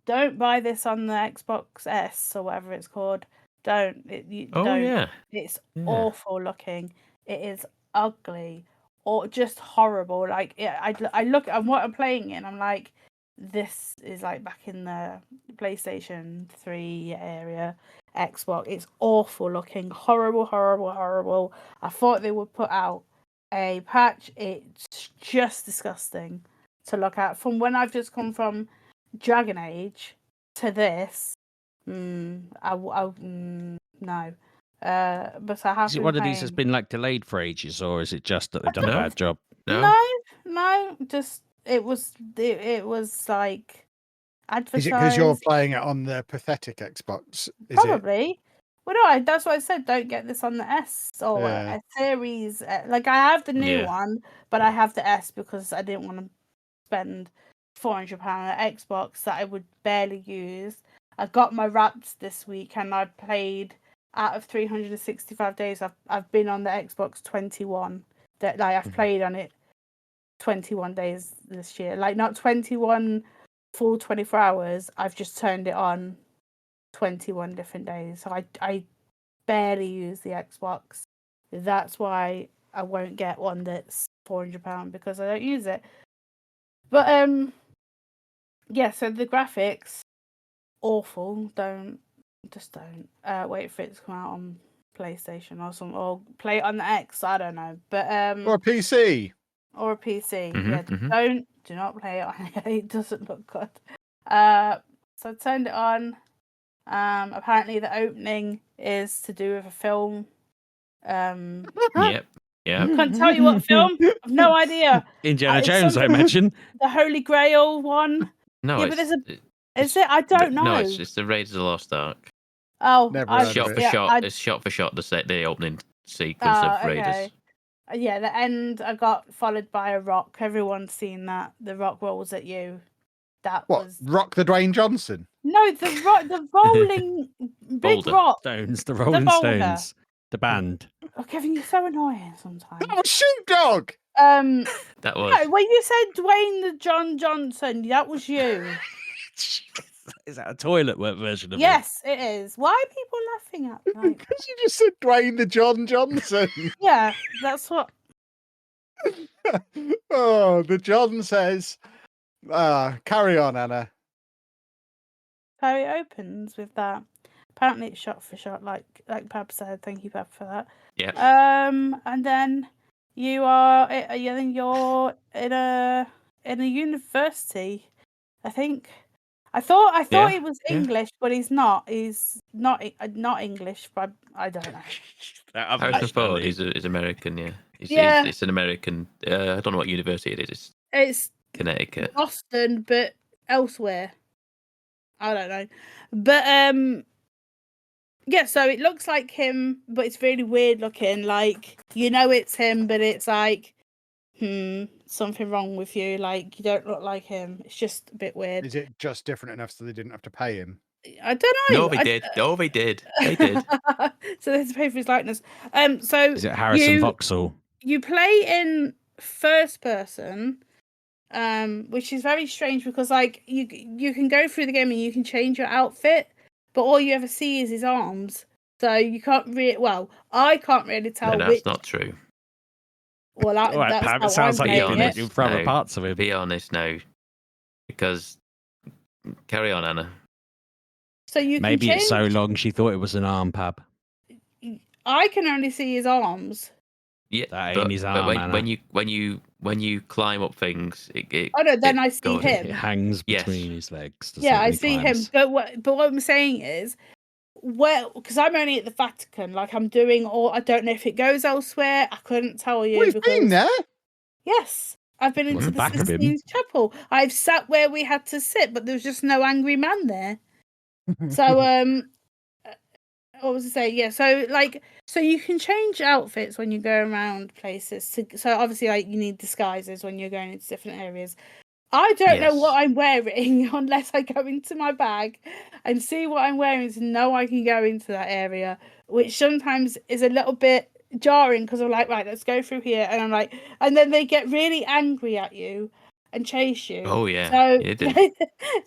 Don't buy this on the Xbox S or whatever it's called. Don't. Don't. Yeah. It's awful looking. It is ugly or just horrible. Like I look at what I'm playing in. I'm like, this is like back in the PlayStation 3 area, Xbox. It's awful looking, horrible. I thought they would put out a patch. It's just disgusting to look at. From when I've just come from Dragon Age to this, no. But I have. Is it one of these that's been like delayed for ages, or is it just that they've done a bad job? No, just it was like Is it because you're advertised. playing it on the pathetic Xbox? Is it? Probably. Well, no, that's what I said. Don't get this on the S or Yeah. a series. Like I have the new Yeah. one, but I have the S because I didn't want to spend £400 on an Xbox that I would barely use. I got my wraps this week, and I played out of 365 days. I've been on the Xbox 21. That like I've played on it 21 days this year. Like not 21 full 24 hours. I've just turned it on 21 different days. So I barely use the Xbox. That's why I won't get one that's £400 because I don't use it. But yeah, so the graphics awful. Don't wait for it to come out on PlayStation or something, or play it on the X, I don't know. But Or a PC. Or a PC. Mhm, Yeah, mhm. do not play it on it. It doesn't look good. So I turned it on. Apparently the opening is to do with a film. Yep. Can't tell you what film. I've no idea. Indiana It's Jones, I something- imagine. The Holy Grail one. No, Yeah, but it's, Is it? I don't know. No, it's the Raiders of the Lost Ark. Oh, Never I- heard Shot of for it. shot. It's shot for shot the opening sequence of Raiders. Okay. Yeah, the end I got followed by a rock. Everyone's seen that. The rock rolls at you. That What? was Rock the Dwayne Johnson? no the rock, the rolling big Boulder. rock. Stones, the Rolling Boulder. Stones, the band. Oh, Kevin, you're so annoying sometimes. Oh, Sheepdog! That was. No, when you said Dwayne the John Johnson, that was you. Is that a toilet version of Yes, it is. Why are people laughing at me? Because you just said Dwayne the John Johnson. Yeah, that's what. Oh, the John says. Carry on, Anna. So it opens with that. Apparently it's shot for shot, like Pab said. Thank you, Pab, for that. Yeah. And then you're in a university, I think. I thought it was English, but he's not. He's not English, but I don't know. Harrison Ford is American, yeah. It's an American. I don't know what university it is. It's Connecticut. Boston, but elsewhere. I don't know. But yeah, so it looks like him, but it's really weird looking. Like, it's him, but it's like, something wrong with you. Like, you don't look like him. It's just a bit weird. Is it just different enough so they didn't have to pay him? I don't know. No, they did. No, they did. They did. So they had to pay for his likeness. So Is it Harrison Vauxhall? You play in first person, which is very strange because like you can go through the game and you can change your outfit, but all you ever see is his arms. So you can't really. Well, I can't really tell. No, that's not true. Well, All right, that's Pam, how it sounds I'm like you're playing looking for other parts of him. Be honest now, because carry on, Anna. So you Maybe can it's so long she thought it was an arm, Pab. I can only see his arms. Yeah, That ain't his arm, Anna. when you climb up things, Then I see him. It hangs Yes. between his legs. Yeah, I see him. But what I'm saying is, because I'm only at the Vatican, like I'm doing, or I don't know if it goes elsewhere. I couldn't tell you. We've been there. Yes, I've been into the back of him. Sistine Chapel. I've sat where we had to sit, but there was just no angry man there. So what was I saying? Yeah, so you can change outfits when you go around places. So obviously, like you need disguises when you're going into different areas. I don't know what I'm wearing unless I go into my bag and see what I'm wearing to know I can go into that area, which sometimes is a little bit jarring because I'm like, right, let's go through here, and I'm like, and then they get really angry at you and chase you. Oh yeah, so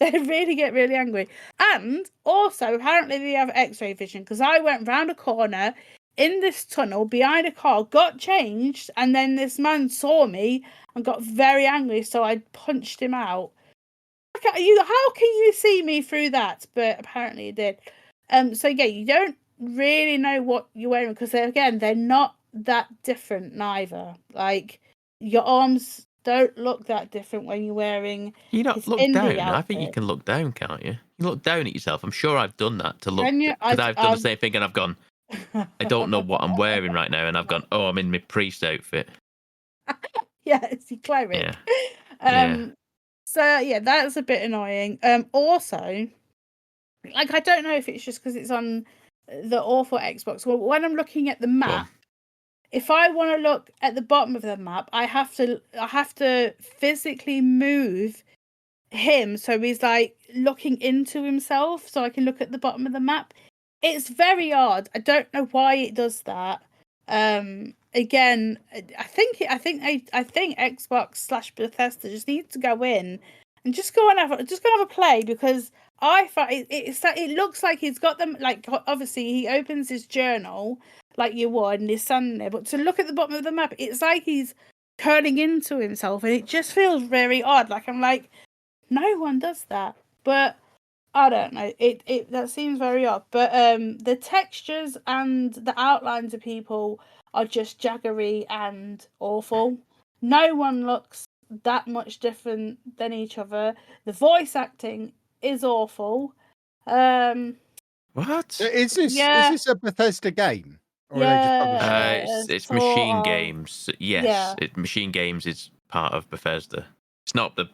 they really get really angry. And also, apparently, they have X-ray vision because I went round a corner in this tunnel behind a car, got changed, and then this man saw me and got very angry, so I punched him out. How can you see me through that? But apparently you did. So yeah, you don't really know what you're wearing because they're not that different neither. Like your arms don't look that different when you're wearing. You not look down. I think you can look down, can't you? You look down at yourself. I'm sure I've done that to look because I've done the same thing and I've gone. I don't know what I'm wearing right now, and I've gone. Oh, I'm in my priest outfit. Yes, you cleric. Yeah. Yeah. So yeah, that's a bit annoying. Also, like I don't know if it's just because it's on the awful Xbox. Well, when I'm looking at the map, if I want to look at the bottom of the map, I have to physically move him so he's like looking into himself so I can look at the bottom of the map. It's very odd. I don't know why it does that. Again, I think Xbox / Bethesda just needs to go in and just go and have a play, because I find it looks like he's got them, like obviously he opens his journal like you would and he's standing there, but to look at the bottom of the map, it's like he's turning into himself, and it just feels very odd. Like I'm like, no one does that, but I don't know. It that seems very odd. But the textures and the outlines of people are just jaggery and awful. No one looks that much different than each other. The voice acting is awful. What? Is Yeah. this a Bethesda game? Or are they just publishing it? It's sort Machine of. Games. Yes, Yeah. Machine Games is part of Bethesda. It's not the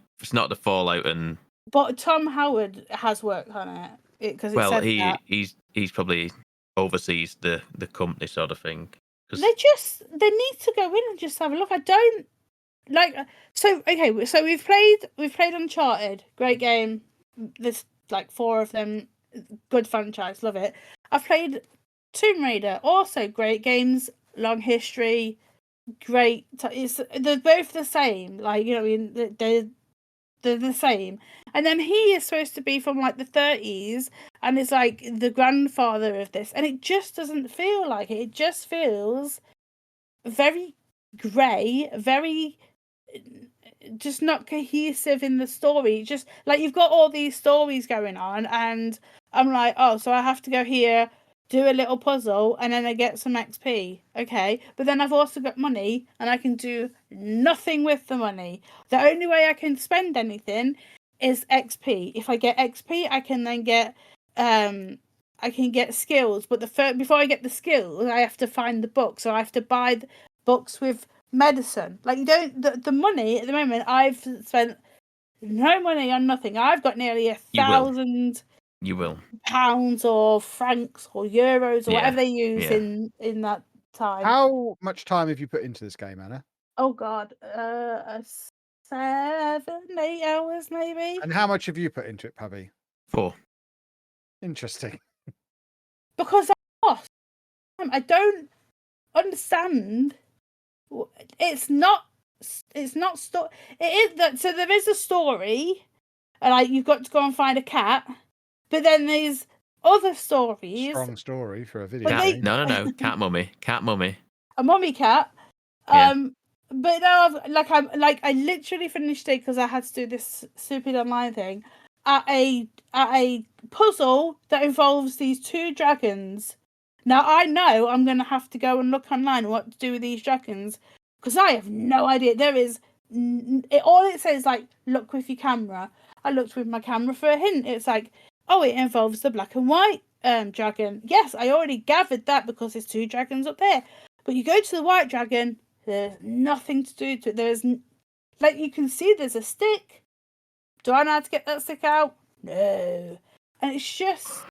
Fallout and. But Tom Howard has worked on it because it Well, said that. he's probably oversees the company sort of thing. They need to go in and just have a look. I don't like. So okay, so we've played Uncharted, great game. There's like 4 of them, good franchise, love it. I've played Tomb Raider, also great games, long history, great. They're both the same, like, you know, they're the same. And then he is supposed to be from like the 30s and is like the grandfather of this, and it just doesn't feel like it. It just feels very grey, very just not cohesive in the story. Just like you've got all these stories going on, and I'm like, oh, so I have to go here, do a little puzzle, and then I get some XP. Okay, but then I've also got money, and I can do nothing with the money. The only way I can spend anything is XP. If I get XP, I can then get I can get skills. But before I get the skills, I have to find the books, so I have to buy books with medicine. Like, you don't the money at the moment. I've spent no money on nothing. I've got nearly 1,000. You will. Pounds or francs or euros or whatever they use in that time. How much time have you put into this game, Anna? Oh God, 7-8 hours maybe. And how much have you put into it, Pabby? 4. Interesting. Because I don't understand. It's not story. It is that. So there is a story, and like you've got to go and find a cat, but then there's other stories. Strong story for a video game. game. No. Cat mummy. A mummy cat. Yeah. But now I literally finished it because I had to do this stupid online thing at a puzzle that involves these 2 dragons. Now I know I'm gonna have to go and look online what to do with these dragons, because I have no idea. There is all it says, like, look with your camera. I looked with my camera for a hint. It's like, oh, it involves the black and white dragon. Yes, I already gathered that because there's 2 dragons up there. But you go to the white dragon, there's nothing to do to it. There's, like, you can see there's a stick. Do I know how to get that stick out? No. And it's just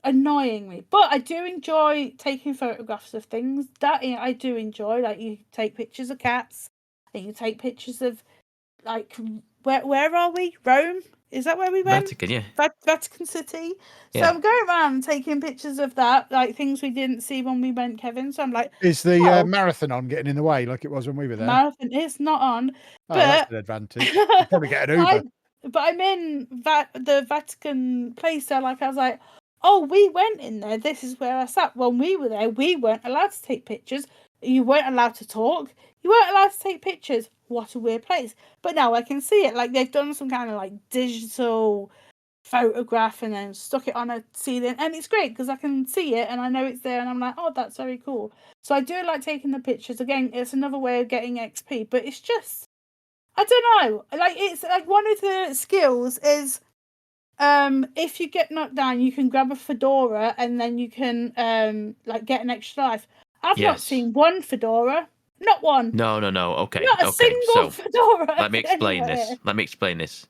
annoying me. But I do enjoy taking photographs of things. That I do enjoy. Like, you take pictures of cats, and you take pictures of, like, where are we? Rome? Is that where we went? Vatican, yeah. Vatican City. So Yeah. I'm going around taking pictures of that, like things we didn't see when we went, Kevin. So I'm like, is the marathon on getting in the way like it was when we were there? Marathon is not on. Oh, that's an advantage. You'll probably get an Uber. But I'm in the Vatican place, so like I was like, oh, we went in there. This is where I sat. When we were there, we weren't allowed to take pictures. You weren't allowed to talk. You weren't allowed to take pictures. What a weird place. But now I can see it. Like, they've done some kind of like digital photograph and then stuck it on a ceiling, and it's great because I can see it and I know it's there, and I'm like, oh, that's very cool. So I do like taking the pictures. Again, it's another way of getting XP, but it's just, I don't know, like, it's like one of the skills is if you get knocked down, you can grab a fedora and then you can like get an extra life. I've not seen one fedora. Not one. No. Okay. Not a Okay. single So fedora. let me explain anywhere. this. Let me explain this.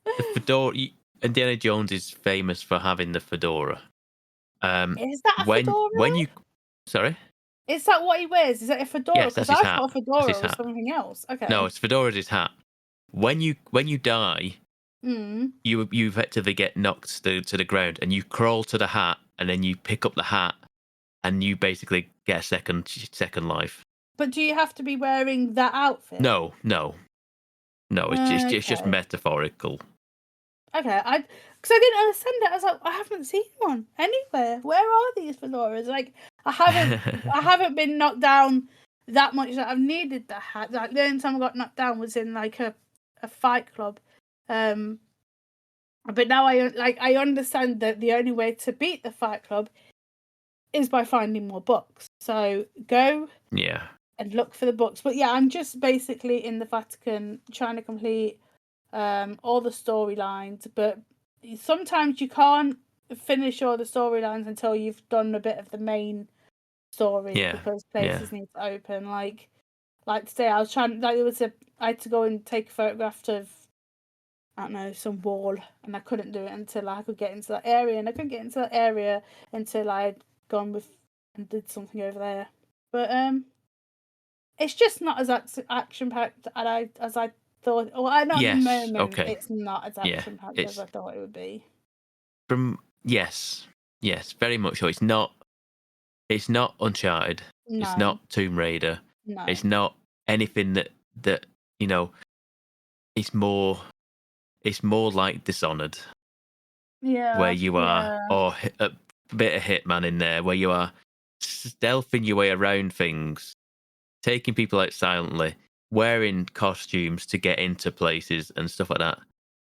The fedora. Indiana Jones is famous for having the fedora. Is that a when fedora? you, sorry. Is that what he wears? Is it a fedora? Yes, Because that's his I hat. thought a That's fedora his was hat. something else. Okay. No, it's fedora's his hat. When you die, you effectively get knocked to the ground, and you crawl to the hat, and then you pick up the hat, and you basically get a second life. But do you have to be wearing that outfit? No. It's just metaphorical. Okay, because I didn't understand it. I was like, I haven't seen one anywhere. Where are these fedoras? Like, I haven't been knocked down that much that I've needed the hat. Like, the only time I got knocked down was in like a fight club. But now I understand that the only way to beat the fight club is by finding more books. So go and look for the books. But yeah, I'm just basically in the Vatican trying to complete all the storylines, but sometimes you can't finish all the storylines until you've done a bit of the main story because places need to open. Like today, I was trying. Like I had to go and take a photograph of, I don't know, some wall, and I couldn't do it until I could get into that area, and I couldn't get into that area until I'd gone with and did something over there. But it's just not as action packed as I thought. Well, at the moment, it's not as action packed as I thought it would be. Yes, very much so. It's not Uncharted. No. It's not Tomb Raider. No. It's not anything that you know. It's more like Dishonored. Yeah. Where you are, or a bit of Hitman in there, where you are stealthing your way around things, taking people out silently, wearing costumes to get into places and stuff like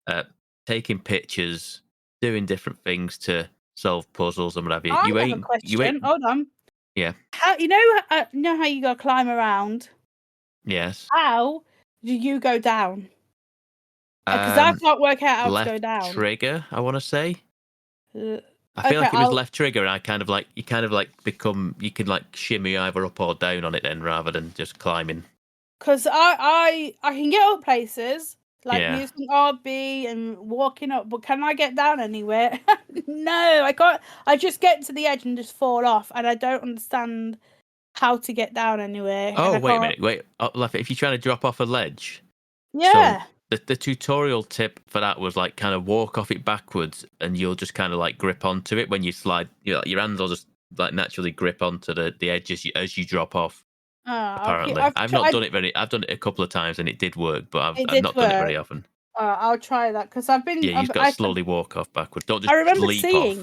that, taking pictures, doing different things to solve puzzles and what have you. I have a question. Hold on. Yeah. How you know how you got to climb around? Yes. How do you go down? Because I can't work out how to go down. Left trigger, I want to say. I feel like it was left trigger, and you kind of like you can like shimmy either up or down on it then, rather than just climbing. Because I can get up places like using RB and walking up, but can I get down anywhere? No, I can't. I just get to the edge and just fall off, and I don't understand how to get down anywhere. Oh, wait a minute. Wait, if you're trying to drop off a ledge. Yeah. So the tutorial tip for that was like kind of walk off it backwards, and you'll just kind of like grip onto it when you slide. Your hands will just like naturally grip onto the edge as you drop off. Apparently, okay. I've not done it I've done it a couple of times and it did work, but I've not done it very often. I'll try that because I've been. Yeah, you've got to slowly walk off backwards. Don't just leap off.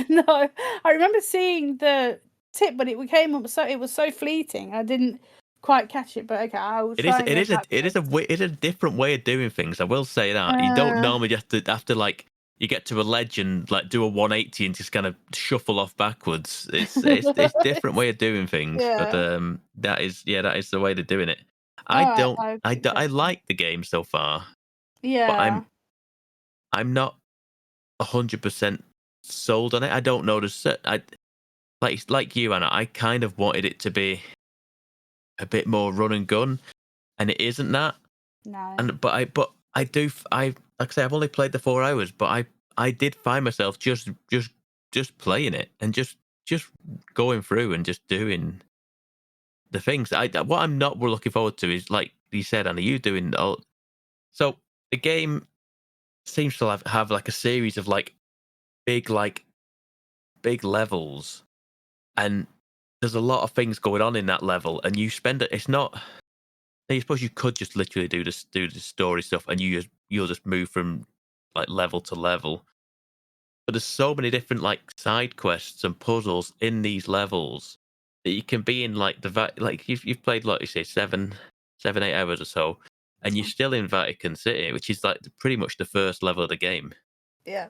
No, I remember seeing the tip, but it came up it was so fleeting. I didn't quite catch it, but okay, I'll try. It is a different way of doing things. I will say that you don't normally have to like you get to a ledge and like do a 180 and just kind of shuffle off backwards. It's a different way of doing things, but that is the way they're doing it. I like the game so far. Yeah, but I'm not 100% sold on it. I don't know like you, Anna. I kind of wanted it to be a bit more run and gun, and it isn't that. No. But I like I say, I've only played the 4 hours, but I did find myself just playing it and just going through and just doing the things. What I'm not looking forward to is, like you said, Anna, you doing all. So the game seems to have like a series of like big levels, and there's a lot of things going on in that level, and you spend it. It's not. I suppose you could just literally do the story stuff, and you'll just move from like level to level. But there's so many different like side quests and puzzles in these levels that you can be in like you've played, like you say, 7-8 hours or so, and you're still in Vatican City, which is like pretty much the first level of the game. Yeah.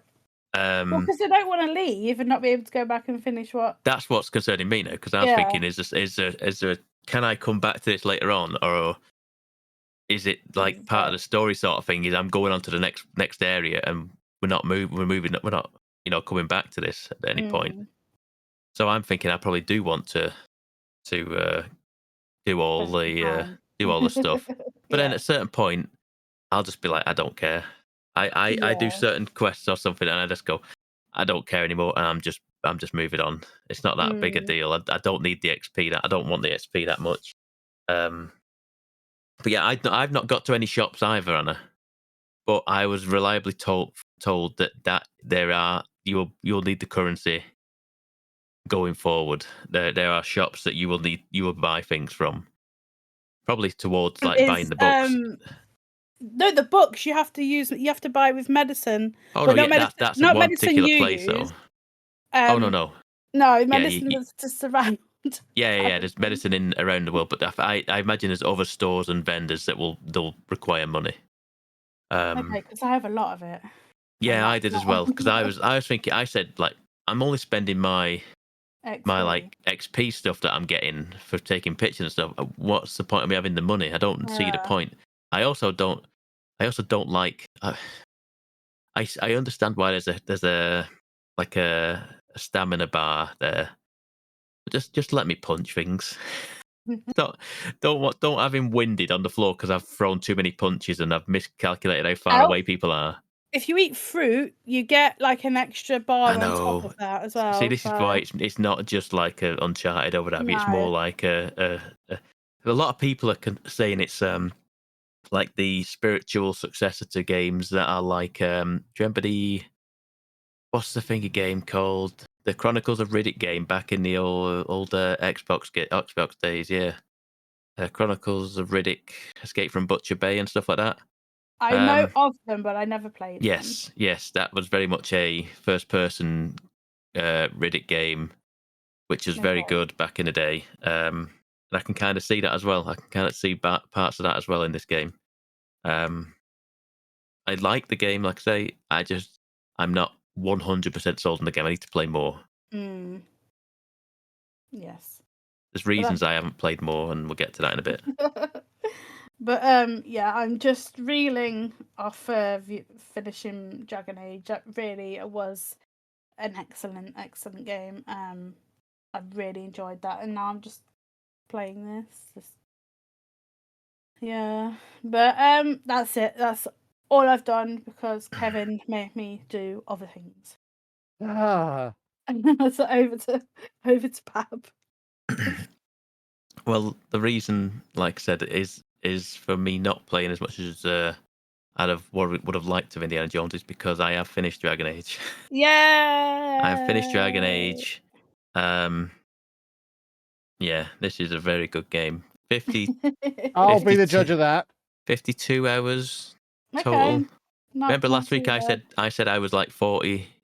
Because they don't want to leave and not be able to go back and finish what. That's what's concerning me now, because I was thinking, is there can I come back to this later on, or is it like part of the story sort of thing? Is I'm going on to the next area and we're not coming back to this at any point. So I'm thinking I probably do want to do all the stuff. But then Yeah. at a certain point, I'll just be like, I don't care. I do Yeah. certain quests or something, and I just go, I don't care anymore, and I'm just moving on. It's not that big a deal. I don't need the XP. I don't want the XP that much. But yeah, I've not got to any shops either, Anna. But I was reliably told that you'll need the currency going forward. There are shops that you will buy things from. Probably towards like buying the books. No, the books you have to buy with medicine. Oh but no, not yeah, medicine, that's not one medicine particular you place though. use. Oh no. No, Yeah, medicine that's to surround. Yeah. There's medicine around the world, but I imagine there's other stores and vendors that they'll require money. Okay, because I have a lot of it. Yeah, I did as well. Because I was thinking, I said like I'm only spending my like XP stuff that I'm getting for taking pictures and stuff. What's the point of me having the money? I don't see the point. I also don't like. I understand why there's a like a stamina bar there. Just let me punch things. Don't have him winded on the floor because I've thrown too many punches and I've miscalculated how far away people are. If you eat fruit, you get like an extra bar on top of that as well. See, this is why it's not just like a Uncharted or whatever. It's more like a lot of people are saying it's like the spiritual successor to games that are like do you remember what's the thing game called? The Chronicles of Riddick game back in the older Xbox days, yeah. Chronicles of Riddick, Escape from Butcher Bay and stuff like that. I know of them, but I never played them. Yes, that was very much a first-person Riddick game, which was very good back in the day. And I can kind of see that as well. I can kind of see parts of that as well in this game. I like the game, like I say. I'm not 100% sold on the game. I need to play more. Yes. There's reasons I haven't played more, and we'll get to that in a bit. But yeah, I'm just reeling off finishing Dragon Age. It really was an excellent game. I really enjoyed that, and now I'm just playing this. Yeah, but that's it. That's all I've done because Kevin made me do other things. So over to Pab. Well, the reason, like I said, is for me not playing as much as I'd have would have liked of Indiana Jones is because I have finished Dragon Age. Yeah, I have finished Dragon Age. Yeah, this is a very good game. 50. I'll be the judge of that. 52 hours total. Okay. Remember last week I said I was like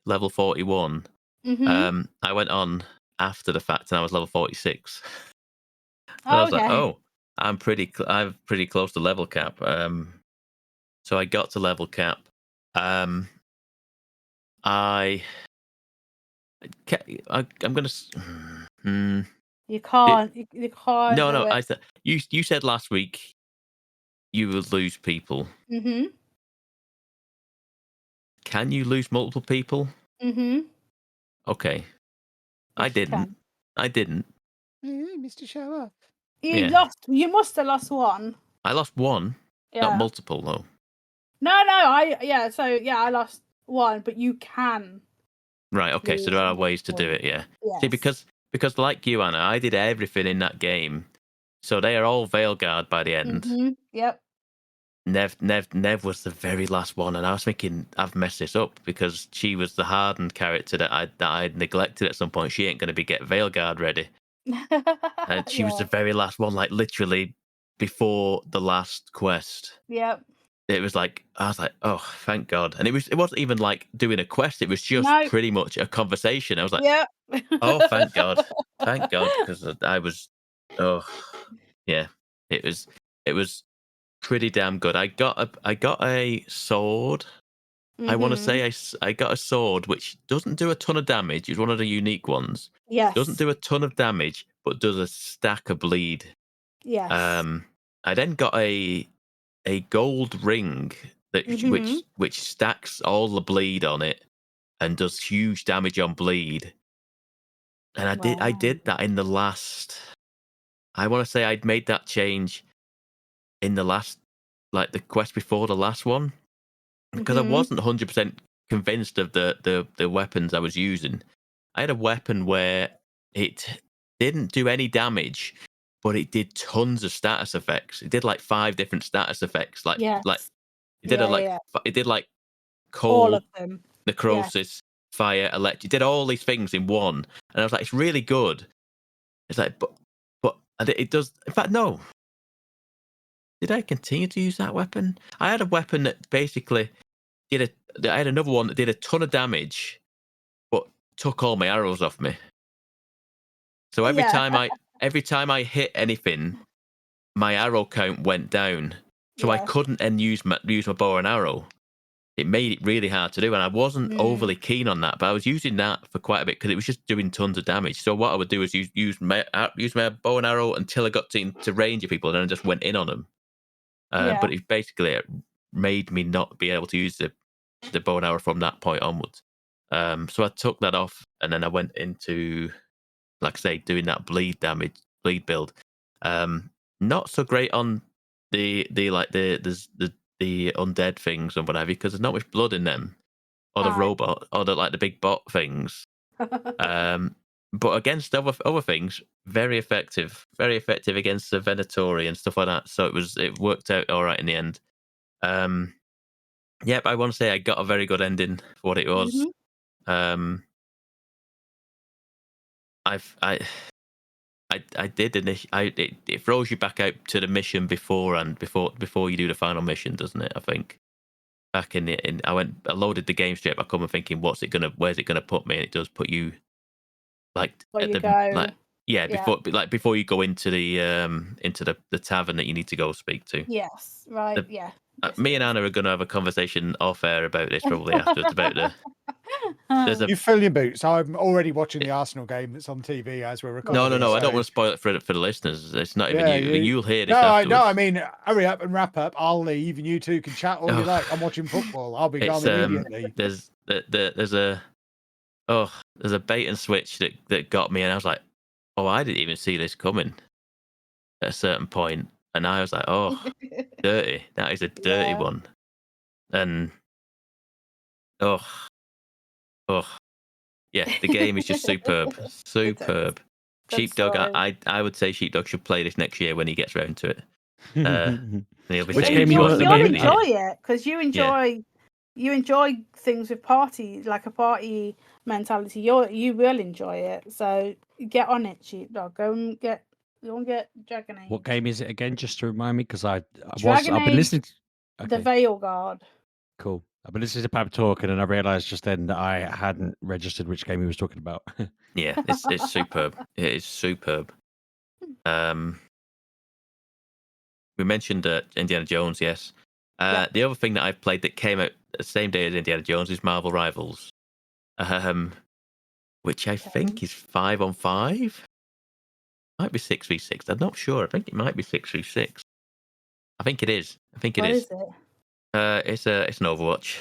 level 41. I went on after the fact and I was level 46. And I was like, I'm pretty close to level cap. So I got to level cap. I'm gonna. You can't. You can't. No. I said you said last week you would lose people. Can you lose multiple people? Okay. I didn't. Mr. Show Off. You must have lost one. I lost one. Yeah. Not multiple though. No. I lost one, but you can. Right. Okay. So there are ways to do it. Yeah. Yes. See, because like you, Anna, I did everything in that game, so they are all Veilguard by the end. Yep. Nev was the very last one, and I was thinking I've messed this up because she was the hardened character that I'd neglected at some point. She ain't going to get Veilguard ready, and she was the very last one, like literally before the last quest. Yep. It was like I was like, oh, thank God, and it wasn't even like doing a quest. It was just pretty much a conversation. I was like, oh, thank God, because I was, yeah, it was pretty damn good. I got a sword. I want to say I got a sword which doesn't do a ton of damage. It's one of the unique ones. Yes. Doesn't do a ton of damage, but does a stack of bleed. Yes. I then got a gold ring that which stacks all the bleed on it and does huge damage on bleed. And I did that in the last I want to say I'd made that change in the last, like the quest before the last one, because I wasn't 100% convinced of the weapons I was using. I had a weapon where it didn't do any damage, but it did tons of status effects. It did like 5 different status effects. Like Yes. it did it did like All cold, of them. necrosis, fire, electric. It did all these things in one, and I was like, it's really good. It's like, but it does. In fact, no. Did I continue to use that weapon? I had a weapon that basically I had another one that did a ton of damage, but took all my arrows off me. So every time I hit anything, my arrow count went down. So I couldn't then use my bow and arrow. It made it really hard to do, and I wasn't overly keen on that. But I was using that for quite a bit because it was just doing tons of damage. So what I would do is use my bow and arrow until I got to range of people, and then I just went in on them. But it basically made me not be able to use the bow and arrow from that point onwards. So I took that off, and then I went into, like I say, doing that bleed build. Not so great on the undead things and whatever, because there's not much blood in them, or the robot, or the big bot things. But against other things, very effective against the Venatori and stuff like that. So it worked out all right in the end. But I want to say I got a very good ending for what it was. I did it throws you back out to the mission before you do the final mission, doesn't it? I think back I loaded the game straight back up and thinking, where's it gonna put me? And it does put you like Where at you the go. before you go into the tavern that you need to go speak to. Yes, right, Yes, me and Anna are going to have a conversation off air about this probably afterwards about You fill your boots. I'm already watching the Arsenal game that's on TV as we're recording. No. I don't want to spoil it for the listeners. It's not even you. You'll hear this No, afterwards. I mean, hurry up and wrap up. I'll leave, and you two can chat all you like. I'm watching football. I'll be gone immediately. There's a bait and switch that got me, and I was like, oh, I didn't even see this coming at a certain point, and I was like, oh, dirty. That is a dirty one, and yeah, the game is just superb. Sheepdog, I would say Sheepdog should play this next year when he gets round to it. Which game you want? You'll enjoy it because you enjoy things with party, like a party mentality. You will enjoy it. So get on it, Sheepdog. Go and get Dragon Age. What game is it again? Just to remind me, because I've been listening. The Veilguard. Cool. I've been listening to Pab talking, and I realised just then that I hadn't registered which game he was talking about. Yeah, it's superb. It is superb. We mentioned Indiana Jones, yes. The other thing that I've played that came out the same day as Indiana Jones is Marvel Rivals, which I think is 5-on-5. Might be 6v6. I'm not sure. I think it might be 6v6. I think it is. What is it? It's an Overwatch.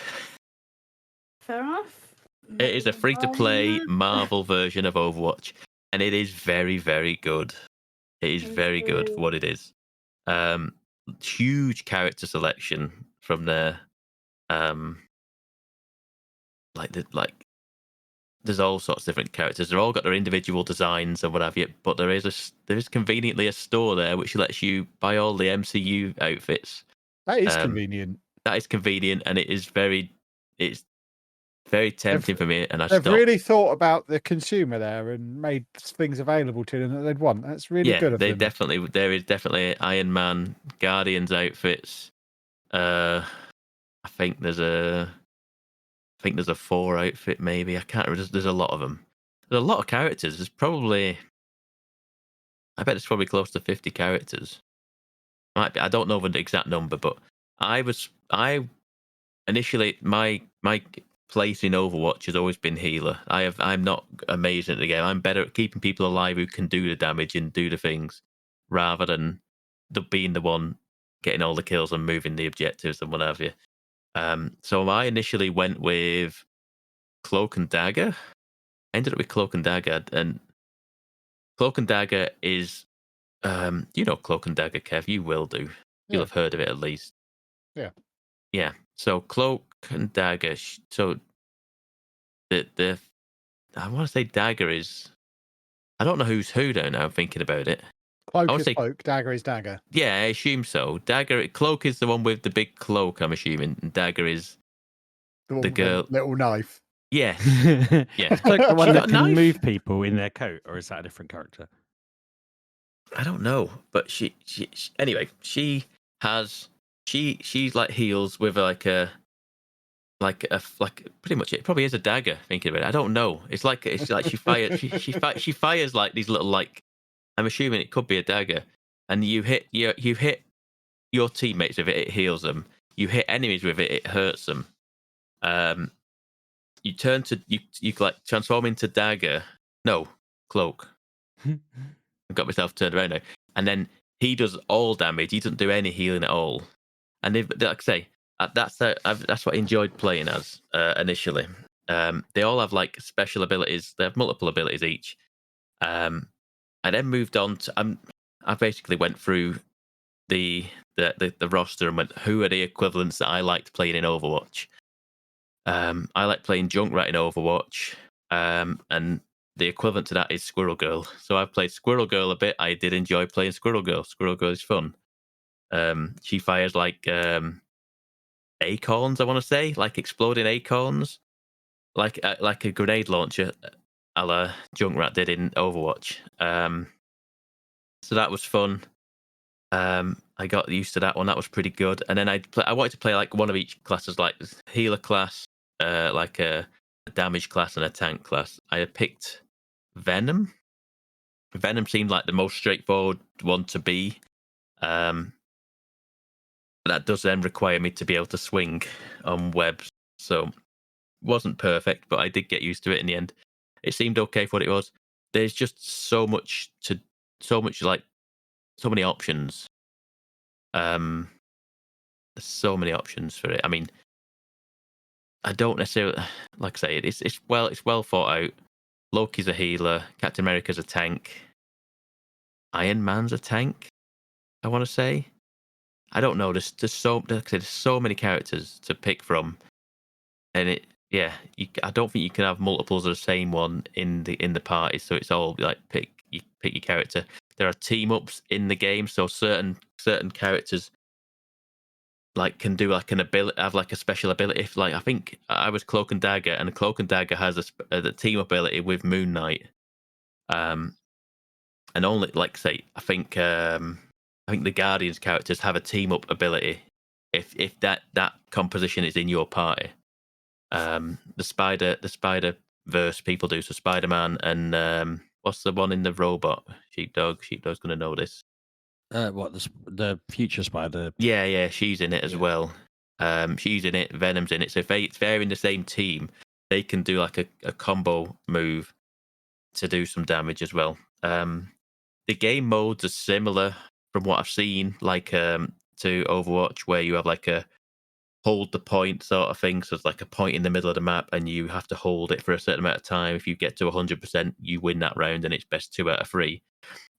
Fair enough. It is a free-to-play Marvel version of Overwatch, and it is very, very good. It is very good for what it is. Huge character selection from there. There's all sorts of different characters. They've all got their individual designs and what have you. But there is conveniently a store there which lets you buy all the MCU outfits. That is convenient. That is convenient, and it's very tempting for me. And they've really thought about the consumer there and made things available to them that they'd want. That's really good of them. There is definitely Iron Man, Guardians outfits. I think there's a 4 outfit maybe. I can't remember. There's a lot of them. There's a lot of characters. I bet it's probably close to 50 characters. Might be. I don't know the exact number, but I initially my place in Overwatch has always been healer. I'm not amazing at the game. I'm better at keeping people alive who can do the damage and do the things, rather than being the one getting all the kills and moving the objectives and what have you. So I initially went with Cloak and Dagger. I ended up with Cloak and Dagger, and Cloak and Dagger is You know Cloak and Dagger, Kev. You will do. You'll have heard of it at least. Yeah. Yeah. So Cloak and Dagger. So the I want to say Dagger is. I don't know who's who though. Now I'm thinking about it. Cloak I would is say cloak, dagger is dagger. Yeah, I assume so. Cloak is the one with the big cloak, I'm assuming. And Dagger is The one the with girl. the little knife. Yes. It's like the one She that got a can knife? move people in their coat, or is that a different character? I don't know, but she anyway, she's like heals with like pretty much it probably is a dagger. Thinking about it, I don't know. It's like she fires she fires like these little like. I'm assuming it could be a dagger, and you hit your teammates with it, it heals them. You hit enemies with it, it hurts them. You turn to you like transform into dagger. No, cloak. I've got myself turned around now. And then he does all damage. He doesn't do any healing at all. And like I say, that's what I enjoyed playing as initially. They all have like special abilities. They have multiple abilities each. I then moved on to. I basically went through the roster and went, who are the equivalents that I liked playing in Overwatch? I like playing Junkrat in Overwatch, and the equivalent to that is Squirrel Girl. So I've played Squirrel Girl a bit. I did enjoy playing Squirrel Girl. Squirrel Girl is fun. She fires like acorns, I want to say, like exploding acorns, like a grenade launcher, a la Junkrat did in Overwatch. So that was fun. I got used to that one. That was pretty good. And then I wanted to play like one of each classes, like healer class, like a damage class and a tank class. I had picked Venom. Venom seemed like the most straightforward one to be. That does then require me to be able to swing on webs. So it wasn't perfect, but I did get used to it in the end. It seemed okay for what it was. There's just so many options. There's so many options for it. I mean, I don't necessarily like I say it's well thought out. Loki's a healer, Captain America's a tank, Iron Man's a tank, I want to say. I don't know. There's so many characters to pick from, and I don't think you can have multiples of the same one in the party. So it's all like pick your character. There are team ups in the game, so certain characters like can do like an ability, have like a special ability. If like I think I was Cloak and Dagger, and Cloak and Dagger has the team ability with Moon Knight, and only like say I think the Guardians characters have a team up ability if that composition is in your party. The Spider verse people do, so Spider-Man and what's the one in the robot? Sheepdog. Sheepdog's gonna know this. What the future Spider? Yeah, she's in it as well. She's in it. Venom's in it. So if they're in the same team, they can do like a combo move to do some damage as well. The game modes are similar from what I've seen, like to Overwatch, where you have like a hold the point sort of thing. So it's like a point in the middle of the map, and you have to hold it for a certain amount of time. If you get to 100%, you win that round, and it's best 2 out of 3.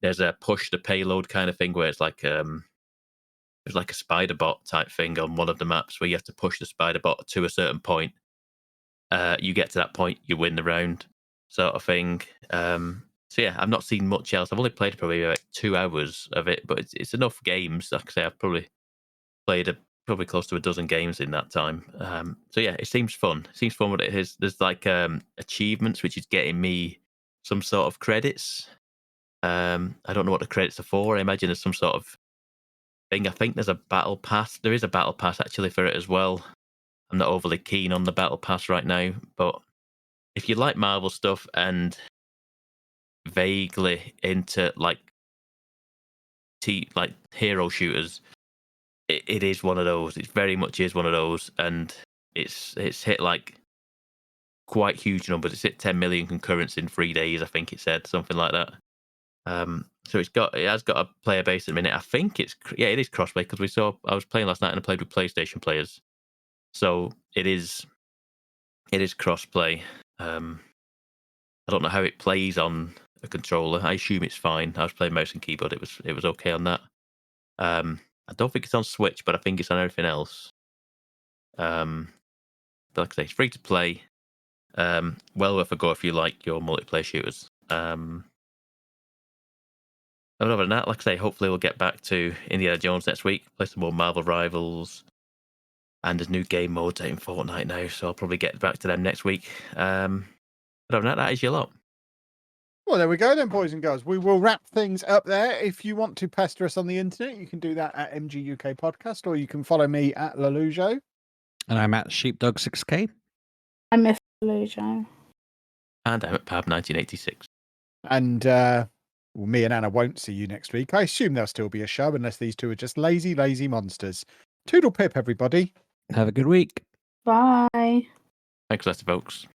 There's a push the payload kind of thing where it's like there's like a spider bot type thing on one of the maps where you have to push the spider bot to a certain point. You get to that point, you win the round, sort of thing. So yeah, I've not seen much else. I've only played probably like 2 hours of it, but it's enough games. Like I say, I've probably played probably close to a dozen games in that time. So yeah, it seems fun. It seems fun what it is. There's like achievements, which is getting me some sort of credits. I don't know what the credits are for. I imagine there's some sort of thing. I think there's a battle pass. There is a battle pass actually for it as well. I'm not overly keen on the battle pass right now, but if you like Marvel stuff and vaguely into like hero shooters, it is one of those. It very much is one of those, and it's hit like quite huge numbers. It's hit 10 million concurrents in 3 days. I think it said something like that. So it has got a player base at the minute. I think it is crossplay because I was playing last night and I played with PlayStation players, so it is crossplay. I don't know how it plays on a controller. I assume it's fine. I was playing mouse and keyboard. It was okay on that. I don't think it's on Switch, but I think it's on everything else. But like I say, it's free to play. Well worth a go if you like your multiplayer shooters. Other than that, like I say, hopefully we'll get back to Indiana Jones next week. Play some more Marvel Rivals. And there's new game modes in Fortnite now, so I'll probably get back to them next week. Other than that, that is your lot. Well, there we go then, boys and girls. We will wrap things up there. If you want to pester us on the internet, you can do that at Mgukpodcast, or you can follow me at Lelujo. And I'm at Sheepdog6K. I'm Miss Lujo. And I'm at Pab1986. And me and Anna won't see you next week. I assume there'll still be a show unless these two are just lazy monsters. Toodle pip, everybody. Have a good week. Bye. Thanks, Lester, folks.